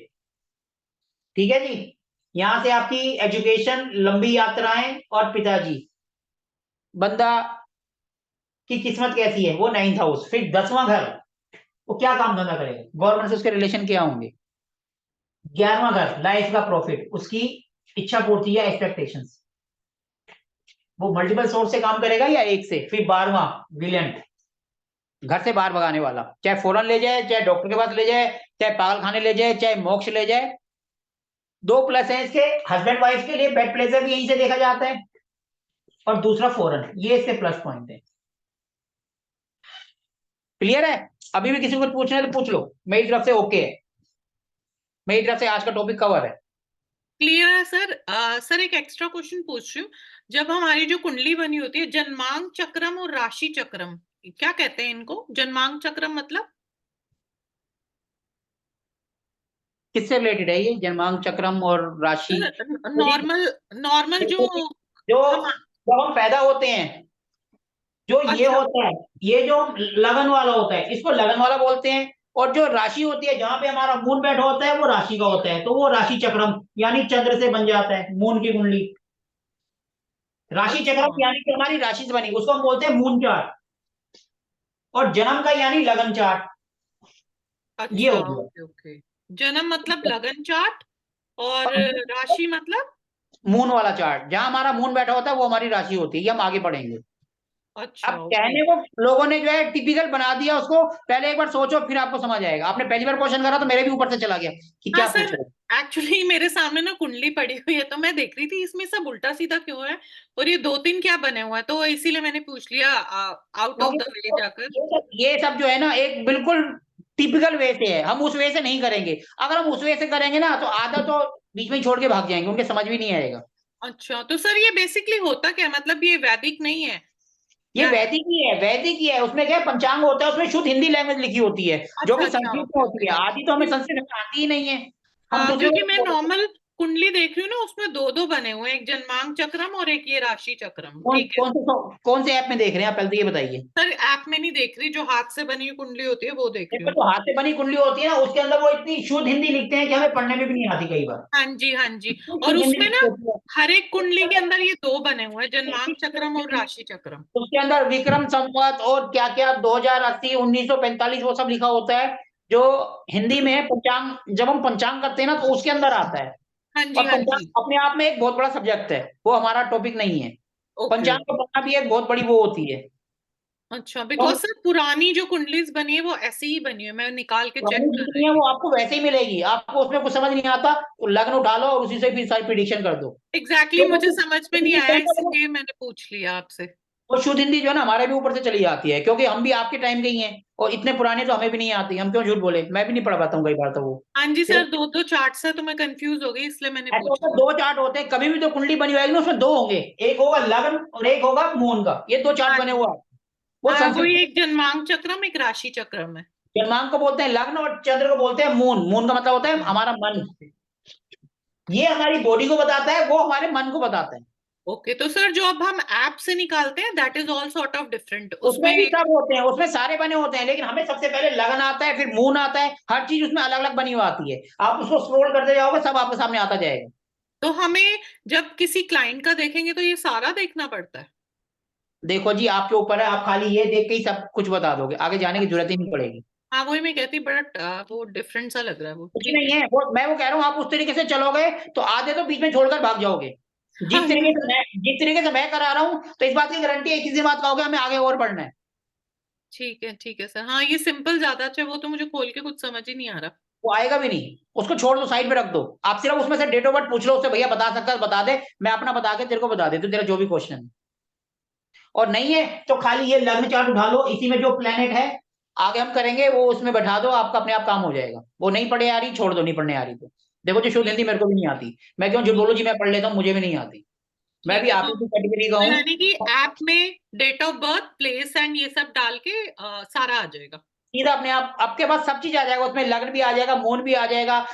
ठीक है जी। यहां से आपकी एजुकेशन, लंबी यात्राएं और पिताजी। बंदा की किस्मत कैसी है, वो 9th हाउस। फिर 10वां घर, वो क्या काम धंधा करेगा, गवर्नमेंट से उसके रिलेशन क्या होंगे। 11वां घर लाइफ का प्रॉफिट, उसकी इच्छा पूर्ति या एक्सपेक्टेशंस, वो मल्टीपल सोर्स से काम करेगा या एक से। फिर 12वां विलेंट, घर से बाहर भगाने वाला, चाहे फौरन ले जाए, चाहे डॉक्टर के पास ले जाए, चाहे पागल खाने ले जाए, चाहे मोक्ष ले जाए। 2 प्लस है इसके, हस्बैंड वाइफ के लिए बेड प्लेजर भी यहीं से देखा जाता है, और दूसरा फौरन, ये इसके प्लस पॉइंट है। क्लियर है? अभी भी किसी को पूछना है तो पूछ लो, मेरी तरफ से ओके है, मेरी तरफ से आज का टॉपिक कवर है। क्लियर है सर। सर एक एक्स्ट्रा क्वेश्चन पूछ रही हूँ, जब हमारी जो कुंडली बनी होती है, जन्मांग चक्रम और राशि चक्रम, क्या कहते हैं इनको? जन्मांग चक्रम मतलब किससे रिलेटेड है ये जन्मांग चक्रम और राशि? नॉर्मल नॉर्मल जो जो जब हम पैदा होते हैं, जो ये अच्छा। होता है, ये जो लगन वाला होता है, इसको लगन वाला बोलते हैं। और जो राशि होती है, जहां पे हमारा मून बैठा होता है, वो राशि का होता है, तो वो राशि चक्रम यानी चंद्र से बन जाता है, मून की कुंडली। राशि चक्रम यानी कि हमारी राशि से बनी, उसको हम बोलते हैं मून चार्ट। और जन्म का यानी लगन चार्ट, ये हो अच्छा, गया। Okay okay. जन्म मतलब लगन चार्ट, और राशि मतलब मून वाला चार्ट, जहां हमारा मून बैठा होता है वो हमारी राशि होती है, ये हम आगे पढ़ेंगे। अच्छा अब ओके। कहने को लोगों ने जो है टिपिकल बना दिया उसको, पहले एक बार सोचो फिर आपको समझ आएगा। आपने पहली बार क्वेश्चन करा तो मेरे भी ऊपर से चला गया कि हाँ क्या पूछ सर, रहे हो। एक्चुअली मेरे सामने ना कुंडली पड़ी हुई है, तो मैं देख रही थी इसमें सब उल्टा सीधा क्यों है, और ये 2-3 क्या बने हुए हैं, तो इसीलिए मैंने पूछ लिया आउट ऑफ द वे जाकर। ये सब जो है ना एक बिल्कुल टिपिकल वे से है, हम उस वे से नहीं करेंगे। अगर हम उस वे से करेंगे ना तो आधा तो बीच में ही छोड़ के भाग जाएंगे, उनके समझ भी नहीं आएगा। अच्छा, तो सर ये बेसिकली होता क्या है? मतलब ये वैदिक नहीं है? ये क्या है? वैदिक ही है, वैदिक ही है। उसमें क्या है, पंचांग होता है, उसमें शुद्ध हिंदी लैंग्वेज लिखी होती है, जो अच्छा कि अच्छा, संस्कृत में ओके होती ओके। है। आदि तो हमें संस्कृत में आती ही नहीं है, हम दूसरे क्योंकि मैं को। नॉर्मल कुंडली देख रही हूँ ना, उसमें 2-2 बने हुए हैं, एक जन्मांग चक्रम और एक ये राशि चक्रम। कौन ठीक है कौन से कौन से ऐप में देख रहे हैं आप, पहले तो ये बताइए। सर, ऐप में नहीं देख रही, जो हाथ से बनी हुई कुंडली होती है वो देख रही देखो, हूँ। जो हाथ से बनी कुंडली होती है ना, उसके अंदर वो इतनी शुद्ध हिंदी लिखते हैं कि हमें पढ़ने में भी नहीं आती कई बार। हाँ जी हाँ जी। और शुद्ध हिंदी उसमें ना लिखी होती है। हर एक कुंडली के अंदर ये 2 बने हुए हैं, जन्मांग चक्रम और राशि चक्रम। उसके अंदर विक्रम संवत और क्या क्या 2080 1945 वो सब लिखा होता है, जो हिंदी में है पंचांग। जब हम पंचांग करते हैं ना तो उसके अंदर आता है। हाँ जी और हाँ जी। पंचांग अपने आप में एक बहुत बड़ा सब्जेक्ट है, वो हमारा टॉपिक नहीं है। ओके पंचांग को ओके। पढ़ना भी एक बहुत बड़ी वो होती है। अच्छा, तो बिकॉज सर पुरानी जो कुंडलीज बनी है वो ऐसी ही बनी है, मैं निकाल के चेक पुरानी कर जितनी रही है थी। वो आपको वैसे ही मिलेगी, आपको उसमें कुछ समझ नहीं आता तो लग्न उठा लो और उसी से फिर सारी प्रिडिक्शन कर दो। एग्जैक्टली क्योंकि मुझे समझ में नहीं आया, इसलिए मैंने पूछ लिया आपसे। वो शुद्ध हिंदी जो है ना हमारे भी ऊपर से चली जाती है, क्योंकि हम भी आपके टाइम के ही हैं, और इतने पुराने तो हमें भी नहीं आती। हम क्यों झूठ बोले, मैं भी नहीं पढ़ पाता हूँ कई बार तो वो। हाँ जी फिर सर, 2-2 चार्ट्स है तो मैं कंफ्यूज हो गई, इसलिए मैंने ऐसा होता है, पूछा। 2 चार्ट होते हैं। कभी भी जो कुंडली बनी होगी ना उसमें 2 होंगे, एक होगा लग्न और एक होगा मून का, ये 2 चार्ट हाँ बने जी। हुआ है। वो वो संस्कृत। एक जन्मांग चक्रम, एक राशि चक्रम है। जन्मांक को बोलते हैं लग्न और चंद्र को बोलते हैं मून। मून का मतलब होता है हमारा मन। ये हमारी बॉडी को बताता है, वो हमारे मन को बताता है। ओके, तो सर जो अब हम ऐप से निकालते हैं that is all sort of different उसमें उसमें। भी सब होते हैं, उसमें सारे बने होते हैं, लेकिन हमें सबसे पहले लगन आता है, फिर मून आता है। हर चीज उसमें अलग अलग बनी हुई आती है। आप उसको स्क्रॉल करते जाओगे सब आपके सामने आता जाएगा। तो हमें जब किसी क्लाइंट का देखेंगे तो ये सारा देखना पड़ता है? देखो जी, आपके ऊपर है, आप खाली ये देख के ही सब कुछ बता दोगे, आगे जाने की जरूरत ही नहीं पड़ेगी। हाँ वही मैं कहती, बट वो डिफरेंट सा लग रहा है वो। कुछ ठीक नहीं है। है वो, मैं वो कह रहा हूँ आप उस तरीके से चलोगे तो आधे तो बीच में छोड़कर भाग जाओगे। हाँ जिस तरीके से मैं करा रहा हूँ तो इस बात की गारंटी है, किसी बात कहोगे हमें आगे और बढ़ना है। ठीक है सर। हाँ ये सिंपल ज्यादा अच्छा है, वो तो मुझे खोल के कुछ समझ ही नहीं आ रहा। वो आएगा भी नहीं, उसको छोड़ दो, साइड पे रख दो। आप सिर्फ उसमें से डेट ऑफ बर्थ पूछ लो उससे, भैया बता सकता है बता दे, मैं अपना बता के तेरे को बता देता हूँ तेरा जो भी क्वेश्चन है। और नहीं है तो खाली ये लग्न चार्ट उठा लो, इसी में जो प्लेनेट है आगे हम करेंगे वो उसमें बैठा दो, आपका अपने आप काम हो जाएगा। वो नहीं पढ़े आ रही छोड़ दो, नहीं पढ़ने आ रही तो देखो जी, शुद्ध हिंदी मेरे को भी नहीं आती, मैं क्यों झूठ बोलूं जी, मैं पढ़ लेता हूँ, मुझे भी नहीं आती। मैं ठीक भी है, आप ही की कैटेगरी का तो हूँ। यानी कि ऐप में date of birth, place and ये सब डाल के सारा आ जाएगा। सीधा अपने आप आपके पास सब चीज आ जाएगा, उसमें लग्न भी आ जाएगा, मून भी आ जाएगा,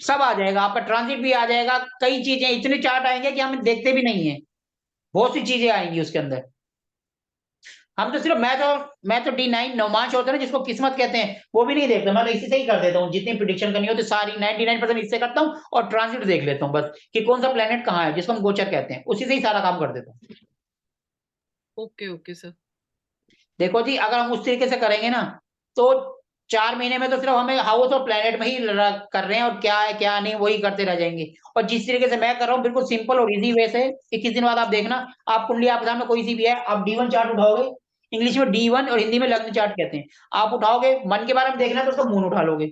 सब आ जाएगा, आपका ट्रांजिट भी आ जाएगा। कई चीजें, इतने चार्ट आएंगे कि हम देखते भी नहीं है, बहुत सी चीजें आएंगी उसके अंदर। हम तो सिर्फ मैं तो D9 नवमांश होता है ना, जिसको किस्मत कहते हैं, वो भी नहीं देखता। मैं तो इसी से ही कर देता हूँ, जितनी प्रिडिक्शन करनी होती सारी 99% इससे करता हूँ, और ट्रांजिट देख लेता हूँ बस कि कौन सा प्लेनेट कहाँ है, जिसको हम गोचर कहते हैं, उसी से ही सारा काम कर देता हूँ। Okay okay sir. देखो जी, अगर हम उस तरीके से करेंगे ना तो 4 महीने में तो सिर्फ हमें हाउस और प्लेनेट में ही कर रहे हैं, और क्या है क्या नहीं वही करते रह जाएंगे। और जिस तरीके से मैं कर रहा हूँ बिल्कुल सिंपल और इजी वे से, 21 दिन बाद आप देखना, आप कुंडली आपके सामने कोई सी भी है, आप D1 चार्ट उठाओगे, इंग्लिश में D1 और हिंदी में लग्न चार्ट कहते हैं, आप उठाओगे, मन के बारे में देखना है तो उसका मून उठा लोगे।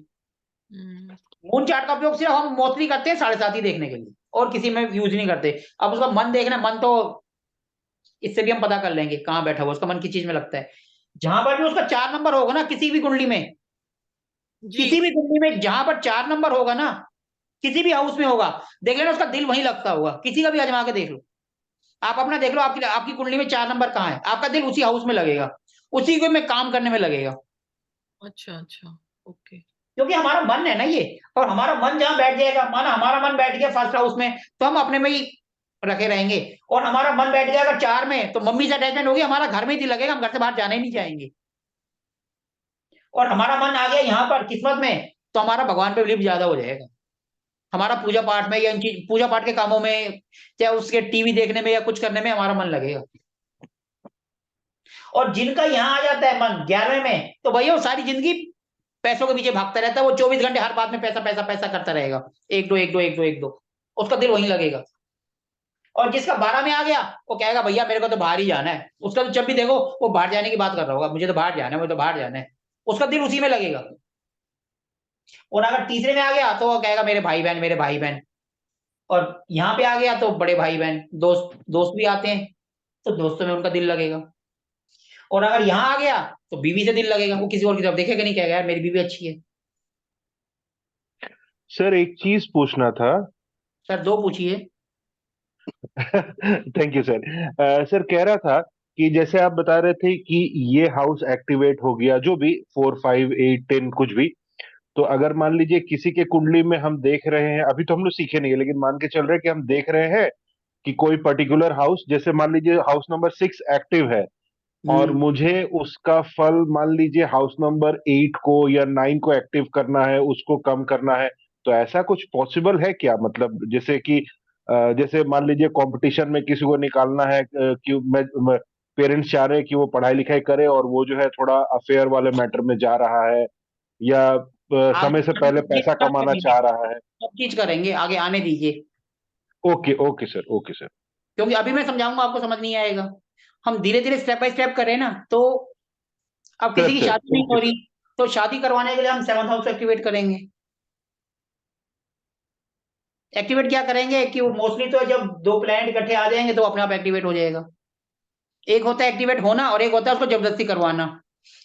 मून चार्ट का उपयोग सिर्फ हम मोस्टली करते हैं 7.5 देखने के लिए, और किसी में यूज नहीं करते। अब उसका मन देखना, मन तो इससे भी हम पता कर लेंगे कहाँ बैठा हुआ, उसका मन किस चीज में लगता है। जहां पर भी उसका 4 नंबर होगा ना, किसी भी कुंडली में, किसी भी कुंडली में जहां पर 4 नंबर होगा ना, किसी भी हाउस में होगा, देख लेना उसका दिल वहीं लगता होगा। किसी का भी आजमा के देख लो, आप अपना देख लो, आपकी कुंडली में 4 नंबर कहाँ है, आपका दिल उसी हाउस में लगेगा, उसी को में काम करने में लगेगा। अच्छा अच्छा, ओके। क्योंकि हमारा मन है ना ये, और हमारा मन जहां बैठ जाएगा, हमारा मन बैठ गया फर्स्ट हाउस में, तो हम अपने में ही रखे रहेंगे। और हमारा मन बैठ गया अगर 4 में, तो मम्मी से अटैचमेंट होगी, हमारा घर में ही दिल लगेगा, हम घर से बाहर जाने ही नहीं चाहेंगे। और हमारा मन आ गया यहाँ पर किस्मत में, तो हमारा भगवान पे बिलीव ज्यादा हो जाएगा, हमारा पूजा पाठ में या इन चीज पूजा पाठ के कामों में, चाहे उसके टीवी देखने में या कुछ करने में हमारा मन लगेगा। और जिनका यहाँ आ जाता है मन 11वें में, तो भैया वो सारी जिंदगी पैसों के पीछे भागता रहता है, वो 24 घंटे हर बात में पैसा पैसा पैसा करता रहेगा, 1 2 1 2 1 2 1 2, उसका दिल वहीं लगेगा। और जिसका 12 में आ गया, वो कहेगा भैया मेरे को तो बाहर ही जाना है, उसका तो जब भी देखो वो बाहर जाने की बात कर रहा होगा, मुझे तो बाहर जाना है, मुझे तो बाहर जाना है, उसका दिल उसी में लगेगा। और अगर तीसरे में आ गया, तो वो कहेगा मेरे भाई बहन, मेरे भाई बहन। और यहाँ पे आ गया तो बड़े भाई बहन, दोस्त दोस्त भी आते हैं, तो दोस्तों में उनका दिल लगेगा। और अगर यहाँ आ गया, तो बीवी से दिल लगेगा, वो किसी और की तरफ देखेगा नहीं, कहेगा यार मेरी बीवी अच्छी है। सर एक चीज पूछना था। सर 2 पूछिए। Thank you sir. सर कह रहा था कि जैसे आप बता रहे थे कि ये हाउस एक्टिवेट हो गया, जो भी 4 5 8 10 कुछ भी, तो अगर मान लीजिए किसी के कुंडली में हम देख रहे हैं, अभी तो हम लोग सीखे नहीं है, लेकिन मान के चल रहे हैं कि हम देख रहे हैं कि कोई पर्टिकुलर हाउस, जैसे मान लीजिए हाउस नंबर 6 एक्टिव है, और मुझे उसका फल मान लीजिए हाउस नंबर 8 को या 9 को एक्टिव करना है, उसको कम करना है, तो ऐसा कुछ पॉसिबल है क्या? मतलब जैसे कि जैसे मान लीजिए कंपटीशन में किसी को निकालना है, कि मैं पेरेंट्स चाह रहे हैं कि वो पढ़ाई लिखाई करे, और वो जो है थोड़ा अफेयर वाले मैटर में जा रहा है, या समय से पहले पैसा कमाना चाह रहा है। सब चीज करेंगे, आगे आने दीजिए। Okay okay sir, okay sir. क्योंकि अभी मैं समझाऊंगा आपको समझ नहीं आएगा, हम धीरे धीरे स्टेप बाय स्टेप करें ना। तो अब किसी की सर, शादी नहीं ओके हो सर। रही, तो शादी करवाने के लिए हम 7th हाउस एक्टिवेट करेंगे। एक्टिवेट क्या करेंगे कि वो मोस्टली तो जब 2 प्लैनेट इकट्ठे आ जाएंगे तो अपने आप एक्टिवेट हो जाएगा। एक होता है एक्टिवेट होना, और एक होता है उसको जबरदस्ती करवाना।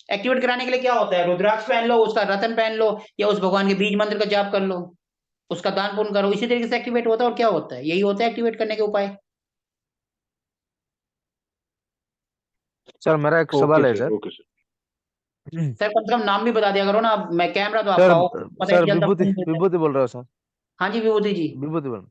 एक्टिवेट कराने के लिए क्या होता है, रुद्राक्ष पहन लो, उसका रतन पहन लो, या उस भगवान के बीज मंत्र का जाप कर लो, उसका दान पुण्य करो, इसी तरीके से एक्टिवेट होता है। और क्या होता है, यही होता है एक्टिवेट करने के उपाय। सर मेरा एक ओके सवाल है sir, sir. Okay sir. Sir कम से कम नाम भी बता दिया करो ना, मैं कैमरा तो सर आपका हो, पता ही सर नहीं चलता विभूति कौन बोलता है। विभूति बोल रहा हूँ सर। हाँ जी विभूति जी। विभूति बोल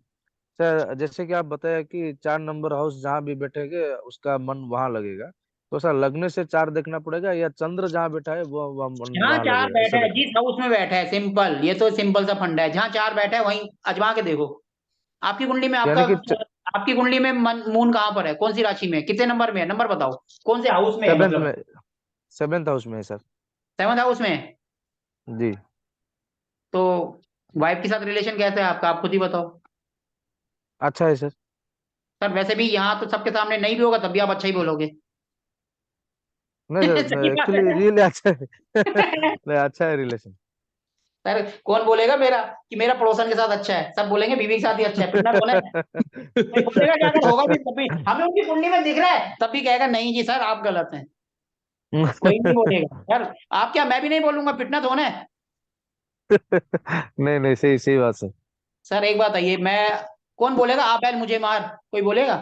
सर, जैसे कि आप बताया कि 4 नंबर हाउस जहाँ भी बैठेंगे उसका मन वहां लगेगा, तो सर लगने से 4 देखना पड़ेगा, या चंद्र जहाँ बैठा है वो मन जहाँ वहां 4 लगेगा, बैठा ऐसा है, देखना? जिस हाउस में बैठा है, सिंपल, ये तो सिंपल सा फंडा है, जहाँ 4 बैठा है वहीं आजमा के देखो। आपकी कुंडली में यानी कि आपकी कुंडली में मून कहाँ पर है, कौन सी राशि में, कितने नंबर में है, नंबर बताओ, कौन से हाउस में है, 7th मतलब में, 7th हाउस में है सर। 7th हाउस में है। जी। तो वाइफ के साथ रिलेशन कैसा है आपका, आप खुद ही बताओ। अच्छा है सर। सर वैसे भी यहाँ तो सबके सामने नहीं भी होगा तब भी आप अच्छा ही बोलोगे। नहीं सर, सही बात एक्चुअली है। रियली अच्छा है। नहीं, अच्छा है रिलेशन। सर कौन बोलेगा मेरा कि मेरा पड़ोसन के साथ अच्छा है, सब बोलेंगे बीवी के साथ ही अच्छा है, पिटना कौन है। कोई बोलेगा कि अगर होगा भी तब भी हमें उनकी कुंडली में दिख रहा है, तब भी कहेगा नहीं जी सर आप गलत हैं। कोई नहीं बोलेगा सर, आप क्या, मैं भी नहीं बोलूंगा, पिटना तो है। नहीं नहीं, सही सही बात सर। सर एक बात आइए, मैं, कौन बोलेगा आप बैल मुझे मार, कोई बोलेगा?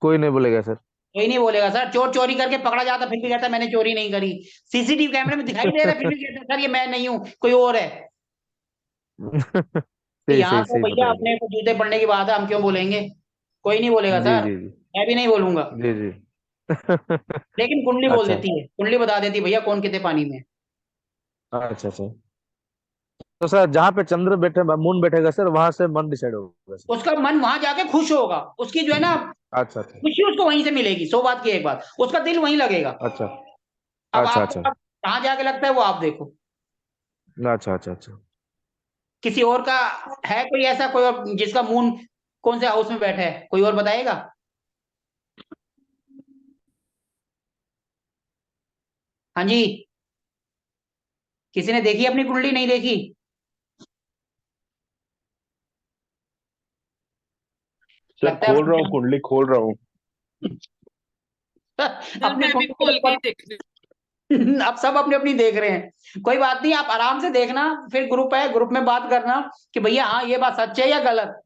कोई नहीं बोलेगा सर। कोई नहीं बोलेगा सर। चोर चोरी करके पकड़ा जाता फिर भी कहता मैंने चोरी नहीं करी, सीसीटीवी कैमरे में दिखाई दे रहा है फिर भी कहता सर ये मैं नहीं हूँ कोई और है। तो सही यहाँ सही तो सही भैया बताया सर। अपने को जूते पड़ने की बात है, हम क्यों बोलेंगे, कोई नहीं बोलेगा जी सर, जी जी। मैं भी नहीं बोलूंगा। जी जी। लेकिन कुंडली बोल अच्छा देती है, कुंडली बता देती है भैया कौन कितने पानी में है। अच्छा सर। तो सर जहाँ पे चंद्र बैठे मून बैठेगा सर, वहां से मन डिसाइड होगा सर? उसका मन वहां जाके खुश होगा, उसकी जो है ना अच्छा अच्छा खुशी उसको वहीं से मिलेगी, 100 बात की एक बात, उसका दिल वहीं लगेगा। अच्छा अब अच्छा आपको अच्छा। कहाँ जाके लगता है वो आप देखो। अच्छा अच्छा अच्छा। किसी और का है कोई ऐसा, कोई और जिसका मून कौन से हाउस में बैठा है, कोई और बताएगा? हाँ जी, किसी ने देखी अपनी कुंडली? नहीं देखी? सर लगता है खोल रहा हूँ, कुंडली खोल रहा हूँ। सर अपनी मैं भी कुंडली खोल के ही देख रही हूँ। अब सब अपनी अपनी देख रहे हैं, कोई बात नहीं, आप आराम से देखना, फिर ग्रुप है, ग्रुप में बात करना कि भैया हाँ ये बात सच है या गलत।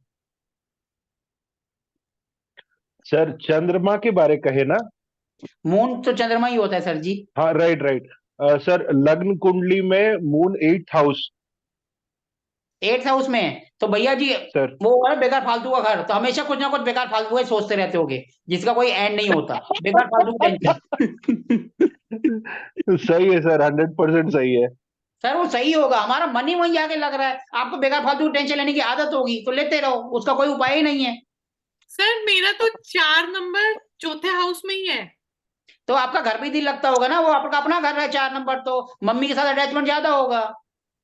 सर चंद्रमा के बारे कहे ना? मून तो चंद्रमा ही होता है सर जी। हाँ राइट राइट। सर लग्न कुंडली में moon 8th house. 8th house में है तो भैया जी सर वो है बेकार फालतू का घर, तो हमेशा कुछ ना कुछ बेकार फालतू का ही सोचते रहते होगे, जिसका कोई एंड नहीं होता, बेकार फालतू की टेंशन। सही है सर, 100% सही है। सर वो सही होगा, हमारा मन ही वहीं जाके लग रहा है, आपको बेकार फालतू की टेंशन लेने की आदत होगी तो लेते रहो, उसका कोई उपाय ही नहीं है। सर मेरा तो 4 नंबर चौथे हाउस में ही है। तो आपका घर भी दिल लगता होगा ना, वो आपका अपना घर है 4 नंबर, तो मम्मी के साथ अटैचमेंट ज्यादा होगा।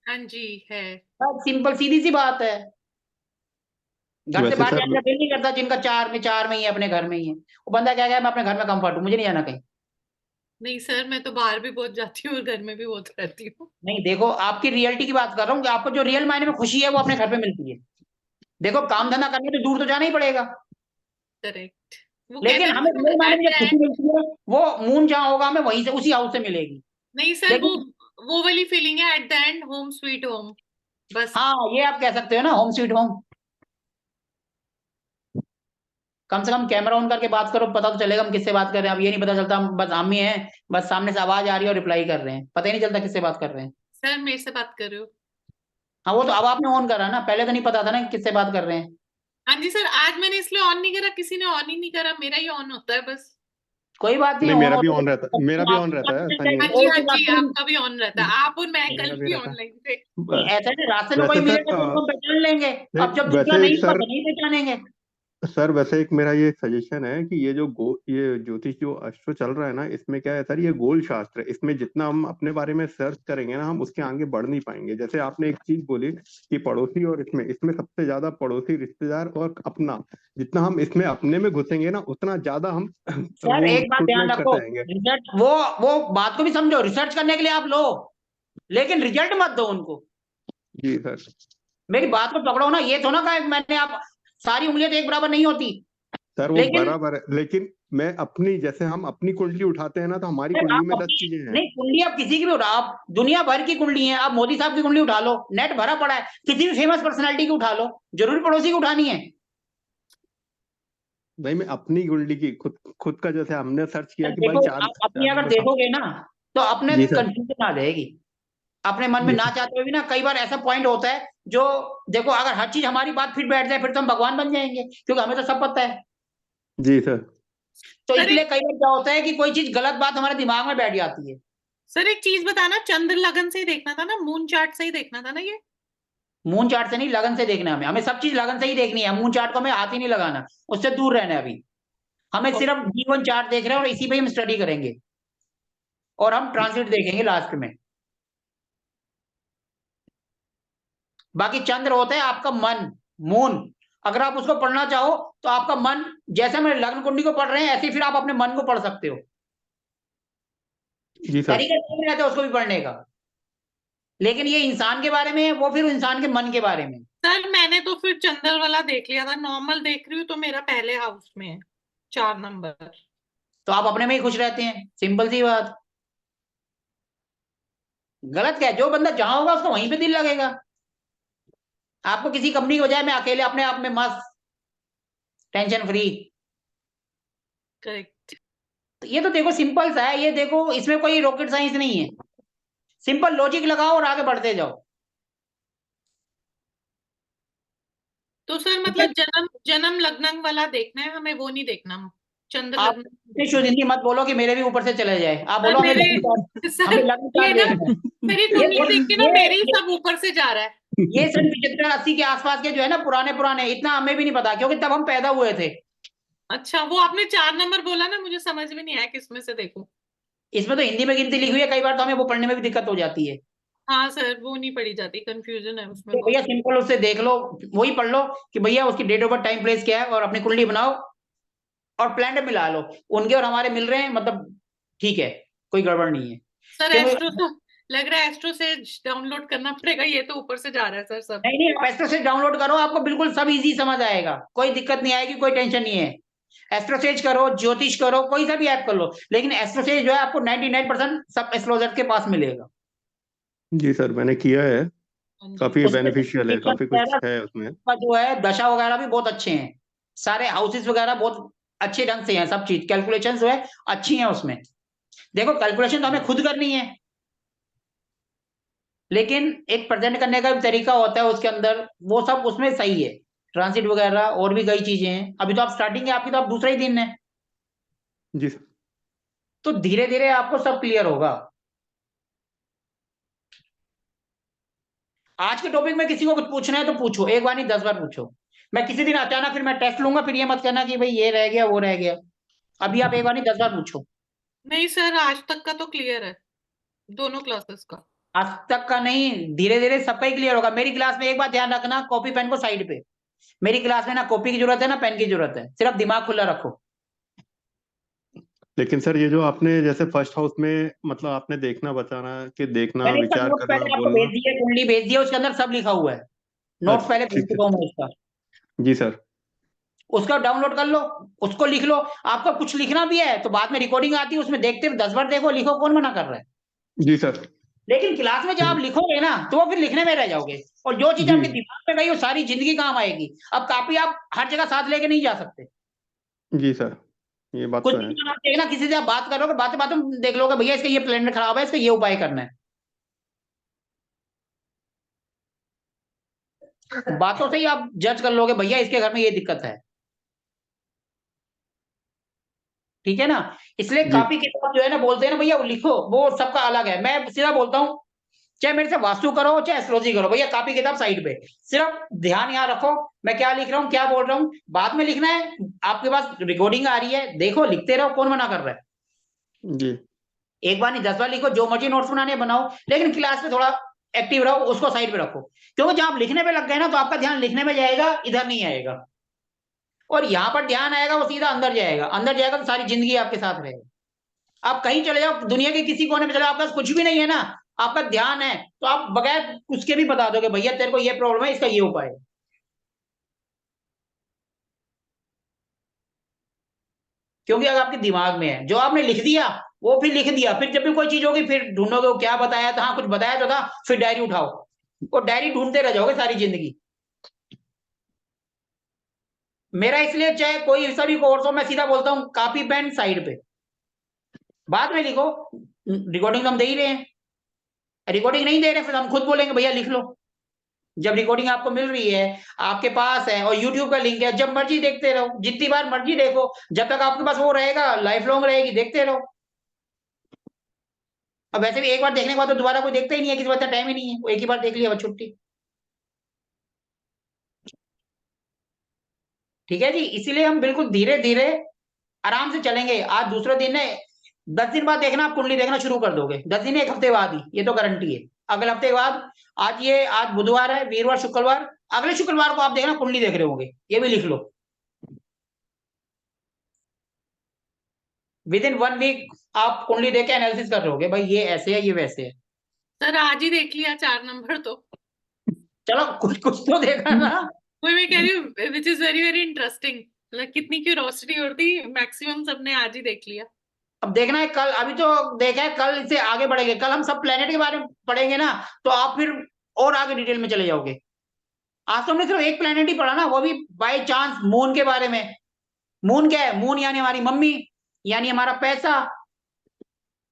हाँ जी है। बस सिंपल सीधी सी बात है। घर से वैसे बाहर सर जाने का दिल नहीं करता, जिनका 4 में ही है, अपने घर में ही है, वो बंदा क्या मैं अपने घर में कंफर्ट हूँ, मुझे नहीं जाना कहीं। नहीं सर, मैं तो बाहर भी बहुत जाती हूँ और घर में भी बहुत रहती हूँ। नहीं देखो, आपकी रियलिटी की बात कर रहा हूँ कि आपको जो रियल मायने में खुशी है वो अपने घर पे मिलती है। देखो काम धंधा करने तो दूर तो जाना ही पड़ेगा, करेक्ट। वो कहते लेकिन हैं हमें रियल ना मायने एट में द जो खुशी एंड। मिलती है वो मून जहाँ होगा हमें वहीं से, उसी हाउस से मिलेगी। नहीं सर, लेकिन वो वाली फीलिंग है at the end, home sweet home. बस। हाँ, ये आप कह सकते हो ना, होम स्वीट होम। कम से कम कैमरा ऑन करके बात करो, पता तो चलेगा हम किससे बात कर रहे हैं। अब ये नहीं पता चलता हम बस हम ही हैं, बस सामने से आवाज आ रही है और रिप्लाई कर रहे हैं, पता ही नहीं चलता किससे बात कर रहे हैं। सर मेरे से बात कर रहे हो? हाँ वो तो अब आपने ऑन करा ना, पहले तो नहीं पता था ना कि किससे बात कर रहे हैं। हाँ जी सर, आज मैंने इसलिए ऑन नहीं करा, किसी ने ऑन ही नहीं करा, मेरा ही ऑन होता है बस। कोई बात नहीं, नहीं, ऑन मेरा हो भी तो ऑन रहता, मेरा भी ऑन रहता है, ऐसा नहीं हाँ है। जी और हाँ कोई बात जी, नहीं। आपका भी ऑन रहता है, आप और मैं कल मेरा भी भी रहता ऑनलाइन थे। नहीं, है। ऐसा नहीं, रास्ते में कोई वैसे सर मिलेगा तो हम पहचान लेंगे। अब जब दूसरा वैसे एक नहीं हुआ सर तो नहीं पहचानेंगे। वैसे एक मेरा ये सजेशन है कि ये ज्योतिष जो अस्ट्रो चल रहा है ना, इसमें क्या है सर, ये गोल शास्त्र है, इसमें जितना हम अपने बारे में सर्च करेंगे ना, हम उसके आगे बढ़ नहीं पाएंगे। जैसे आपने एक चीज बोली कि पड़ोसी, और इसमें इसमें सबसे ज्यादा पड़ोसी, रिश्तेदार और अपना, जितना हम इसमें अपने में घुसेंगे ना, उतना ज्यादा हम सर वो एक बात ध्यान स्क्रूटनाइज रखो, करते जाएंगे। रिजल्ट वो बात को भी समझो, रिसर्च करने के लिए आप लो, लेकिन रिजल्ट मत दो उनको। जी सर। मेरी बात को पकड़ो ना, ये तो ना कहा मैंने, आप सारी उंगलियां तो एक बराबर नहीं होती। सर वो लेकिन बराबर है, लेकिन मैं अपनी, जैसे हम अपनी कुंडली उठाते हैं ना, तो हमारी सर कुंडली आप में 10 अपनी, चीजें हैं। नहीं कुंडली आप किसी की भी उठा, आप दुनिया भर की कुंडली है, आप मोदी साहब की कुंडली उठा लो, नेट भरा पड़ा है, किसी भी फेमस पर्सनालिटी की उठा लो, जरूरी पड़ोसी की उठानी है? भाई मैं अपनी कुंडली की खुद खुद का, जैसे हमने सर्च किया कि भाई देखो चार आप अपनी चार अगर नंबर का। देखोगे ना, तो अपने जी सर। कंफ्यूजन आ जाएगी, अपने मन में जी ना सर। चाहते हुए भी ना, कई बार ऐसा पॉइंट होता है जो, देखो अगर हर चीज हमारी बात फिट बैठ जाए फिर तो हम भगवान बन जाएंगे, क्योंकि हमें तो सब पता है। जी सर। तो सर इसलिए एक कई बार क्या होता है कि कोई चीज गलत बात हमारे दिमाग में बैठ जाती है। सर एक चीज बताना, चंद्र लगन से ही देखना था ना, मून चार्ट से ही देखना था ना ये? मून चार्ट से नहीं, लगन से देखना है हमें, हमें सब चीज लगन से ही देखनी है, मून चार्ट को हमें हाथ ही नहीं लगाना, उससे दूर रहना है अभी। हमें सिर्फ जीवन चार्ट देख रहे हैं और इसी पे हम स्टडी करेंगे, और हम ट्रांसलेट देखेंगे लास्ट में। बाकी चंद्र होता है आपका मन, मून, अगर आप उसको पढ़ना चाहो तो आपका मन, जैसे हम लग्न कुंडली को पढ़ रहे हैं ऐसे फिर आप अपने मन को पढ़ सकते हो, जी सर। तरीका सेम रहता है उसको भी पढ़ने का, लेकिन ये इंसान के बारे में है, वो फिर इंसान के मन के बारे में। सर मैंने तो फिर चंद्र वाला देख लिया था, नॉर्मल देख रही हूँ तो मेरा पहले हाउस में है 4 नंबर। तो आप अपने में ही खुश रहते हैं, सिंपल सी बात। गलत क्या है, जो बंदा जहां होगा उसको वहीं पे दिल लगेगा। आपको किसी कंपनी की बजाय मैं अकेले अपने आप में मस्त, टेंशन फ्री। करेक्ट। ये तो देखो सिंपल सा है, ये देखो इसमें कोई रॉकेट साइंस नहीं है, सिंपल लॉजिक लगाओ और आगे बढ़ते जाओ। तो सर ठीक है, मतलब जन्म जन्म लग्न वाला देखना है हमें, वो नहीं देखना, चंद्र आप लग्न इतनी देखना शुद्ध है। हिंदी मत बोलो कि मेरे भी ऊपर से चले जाए, आप सर बोलो हमें मेरे लग्न चार्ट, सर हमें लग्न ये चार्ट ना, देखना है। मेरी ये कुंडली देख के ना मेरे ही ये सब ऊपर से जा रहा है। ये सन 75-80 के आसपास के जो है ना, पुराने पुराने, इतना हमें भी नहीं पता क्योंकि तब हम पैदा हुए थे। अच्छा, वो आपने 4 नंबर बोला ना, मुझे समझ में नहीं आया किसमें से देखूं। इसमें तो हिंदी में गिनती लिखी हुई है, कई बार तो हमें वो पढ़ने में भी दिक्कत हो जाती है। हाँ सर, वो नहीं पढ़ी जाती, कंफ्यूजन है उसमें तो भैया सिंपल उससे देख लो, वही पढ़ लो कि भैया उसकी date of birth time place क्या है, और अपनी कुंडली बनाओ और प्लैनेट मिला लो, उनके और हमारे मिल रहे हैं, मतलब ठीक है, कोई गड़बड़ नहीं है। सर क्योंकि एस्ट्रो तो लग रहा है एस्ट्रो से डाउनलोड करना पड़ेगा, ये तो ऊपर से जा रहा है सर सब। नहीं नहीं, आप एस्ट्रो से डाउनलोड करो, आपको बिल्कुल सब इजी समझ आएगा, कोई दिक्कत नहीं आएगी, कोई टेंशन नहीं है। एस्ट्रोसेज करो, ज्योतिष करो, कोई सा भी ऐप कर लो, लेकिन एस्ट्रोसेज जो है आपको 99% सब एस्ट्रोलॉजर के पास मिलेगा। जी सर, मैंने किया है, हाँ जी। काफी उसमें बेनिफिशियल है, काफी कुछ है उसमें। का जो है दशा वगैरह भी बहुत अच्छे हैं, सारे हाउसेस वगैरह बहुत अच्छे ढंग से हैं, सब चीज कैलकुलेशन जो है अच्छी है उसमें। देखो कैलकुलेशन तो हमें खुद करनी है, लेकिन एक प्रेजेंट करने का भी तरीका होता है उसके अंदर, वो सब उसमें सही है। ट्रांसिट वगैरह और भी कई चीजें हैं, अभी तो आप स्टार्टिंग है आपकी, तो आप दूसरा ही दिन है, जी सर। तो धीरे धीरे आपको सब क्लियर होगा। आज के टॉपिक में किसी को कुछ पूछना है तो पूछो, एक बार नहीं 10 बार पूछो। मैं किसी दिन अचानक फिर मैं टेस्ट लूंगा, फिर ये मत कहना कि भाई ये रह गया वो रह गया। अभी आप एक बार नहीं 10 बार पूछो। नहीं सर, आज तक का तो क्लियर है, दोनों क्लासेस का। आज तक का नहीं, धीरे धीरे सबका ही क्लियर होगा। मेरी क्लास में एक बात ध्यान रखना, कॉपी पेन को साइड पे। मेरी क्लास में ना कॉपी की जरूरत है ना पेन की जरूरत है, सिर्फ दिमाग खुला रखो। लेकिन सर ये जो आपने जैसे फर्स्ट हाउस में मतलब आपने देखना बताना कि देखना, मैंने इसका विचार नोट्स करना, पहले आपको भेज बोलना। दिया, कुंडली भेज दिया, उसके अंदर सब लिखा हुआ है, नोट्स अच्छा पहले भेज ठीक है। चुका हूँ मैं उसका। जी सर। उसका डाउनलोड कर लो, उसको लिख लो। आपको कुछ लिखना भी है तो बाद में रिकॉर्डिंग आती है, उसमें देखते हुए 10 बार देखो, लिखो, कौन मना कर रहा है। जी सर। लेकिन क्लास में जब आप लिखोगे ना तो वो फिर लिखने में रह जाओगे, और जो चीज जी आपके दिमाग में गई वो सारी जिंदगी काम आएगी। अब कापी आप हर जगह साथ लेके नहीं जा सकते। जी सर, ये बात कुछ तो है। दिन आप देखना, किसी से आप बात करोगे, बातें बातें में देख लोगे भैया इसका ये प्लान खराब है, इसका ये उपाय करना है। बातों से ही आप जज कर लोगे भैया इसके घर में ये दिक्कत है, ठीक है ना। इसलिए जी कापी किताब जो है ना, बोलते हैं ना भैया वो लिखो, वो सबका अलग है। मैं सीधा बोलता हूँ, चाहे मेरे से वास्तु करो चाहे एस्ट्रोलॉजी करो, भैया कापी किताब साइड पे, सिर्फ ध्यान यहाँ रखो मैं क्या लिख रहा हूँ क्या बोल रहा हूँ। बाद में लिखना है, आपके पास रिकॉर्डिंग आ रही है, देखो लिखते रहो, कौन मना कर रहा है। जी एक बार नहीं 10 बार लिखो, जो मर्जी नोट्स बनाने बनाओ, लेकिन क्लास में थोड़ा एक्टिव रहो, उसको साइड पे रखो। क्योंकि जब आप लिखने पे लग गए ना तो आपका ध्यान लिखने में जाएगा, इधर नहीं आएगा। और यहाँ पर ध्यान आएगा वो सीधा अंदर जाएगा, अंदर जाएगा तो सारी जिंदगी आपके साथ रहेगा। आप कहीं चले जाओ, दुनिया के किसी कोने में चले जाओ, आपके पास कुछ भी नहीं है ना, आपका ध्यान है, तो आप बगैर उसके भी बता दोगे भैया तेरे को ये प्रॉब्लम है, इसका ये उपाय है। क्योंकि अगर आपके दिमाग में है, जो आपने लिख दिया वो फिर लिख दिया, फिर जब भी कोई चीज होगी फिर ढूंढोगे वो क्या बताया था, हाँ कुछ बताया तो था, फिर डायरी उठाओ, वो डायरी ढूंढते रह जाओगे सारी जिंदगी। मेरा इसलिए चाहे कोई सा भी कोर्स हो, मैं सीधा बोलता हूँ कॉपी पेन साइड पे, बाद में लिखो। रिकॉर्डिंग तो हम दे ही रहे हैं, रिकॉर्डिंग नहीं दे रहे फिर हम खुद बोलेंगे भैया लिख लो। जब रिकॉर्डिंग आपको मिल रही है, आपके पास है, और यूट्यूब का लिंक है, जब मर्जी देखते रहो, जितनी बार मर्जी देखो, जब तक आपके पास वो रहेगा लाइफ लॉन्ग रहेगी, देखते रहो। अब वैसे भी एक बार देखने के बाद तो दोबारा कोई देखता ही नहीं है, किसी को इतना टाइम ही नहीं है, वो एक ही बार देख लिया बस छुट्टी। ठीक है जी, इसीलिए हम बिल्कुल धीरे धीरे आराम से चलेंगे। आज दूसरे दिन है, 10 दिन बाद देखना आप कुंडली देखना शुरू कर दोगे, 10 दिन 1 हफ्ते बाद ही, ये तो गारंटी है। अगले हफ्ते के बाद, आज बुधवार है, वीरवार शुक्रवार, अगले शुक्रवार को आप देखना कुंडली देख रहे होंगे, ये भी लिख लो। विद इन 1 वीक आप कुंडली देख के एनालिसिस कर रहे होगे भाई ये ऐसे है ये वैसे है। सर आज ही देख लिया 4 नंबर तो। चलो कुछ कुछ तो देखा ना। वही मैं कह रही हूँ, which is very very interesting, मतलब कितनी क्यूरोसिटी होती, मैक्सिमम सबने आज ही देख लिया। अब देखना है कल, अभी तो देखा है, कल इससे आगे बढ़ेंगे, कल हम सब प्लेनेट के बारे में पढ़ेंगे ना, तो आप फिर और आगे डिटेल में चले जाओगे। आज तो हमने सिर्फ एक प्लेनेट ही पढ़ा ना, वो भी बाय चांस, मून के बारे में। मून क्या है? मून यानी हमारी मम्मी, यानी हमारा पैसा,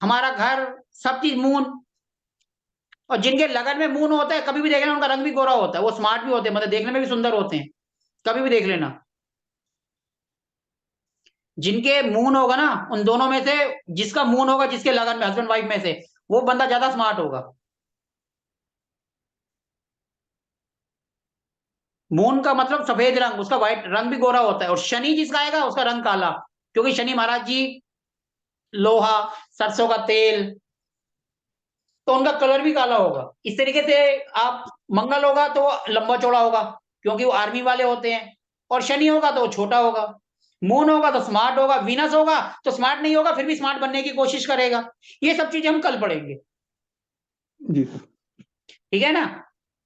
हमारा घर, सब चीज मून। और जिनके लगन में मून होता है, कभी भी देखना उनका रंग भी गोरा होता है, वो स्मार्ट भी होते हैं, मतलब देखने में भी सुंदर होते हैं, कभी भी देख लेना। जिनके मून होगा ना, उन दोनों में से जिसका मून होगा, जिसके लगन में, हस्बैंड वाइफ में से, वो बंदा ज्यादा स्मार्ट होगा। मून का मतलब सफेद रंग, उसका व्हाइट रंग भी गोरा होता है। और शनि जिसका आएगा उसका रंग काला, क्योंकि शनि महाराज जी लोहा, सरसों का तेल, तो उनका कलर भी काला होगा। इस तरीके से आप मंगल होगा तो लंबा चौड़ा होगा क्योंकि वो आर्मी वाले होते हैं, और शनि होगा तो वो छोटा होगा, मून होगा तो स्मार्ट होगा, वीनस होगा तो स्मार्ट नहीं होगा, फिर भी स्मार्ट बनने की कोशिश करेगा। ये सब चीजें हम कल पढ़ेंगे, जी सर। ठीक है ना?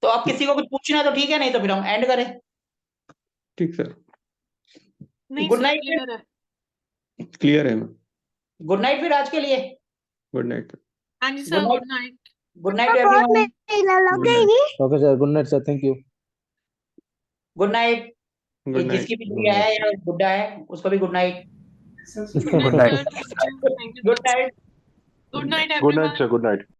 तो आप किसी को कुछ पूछना है तो ठीक है, नहीं तो फिर हम एंड करें। ठीक सर, नहीं गुड सर, नाइट। क्लियर है। क्लियर है मैम। गुड नाइट फिर आज के लिए। Good night. हाँ जी sir, good night. Good night everyone. Okay sir, good night sir, thank you. Good night. Good night. जिसकी भी गुड़िया है या गुड्डा है उसको भी good night. Good night. Thank you. Good night. Good night good night everyone. Sir, good night.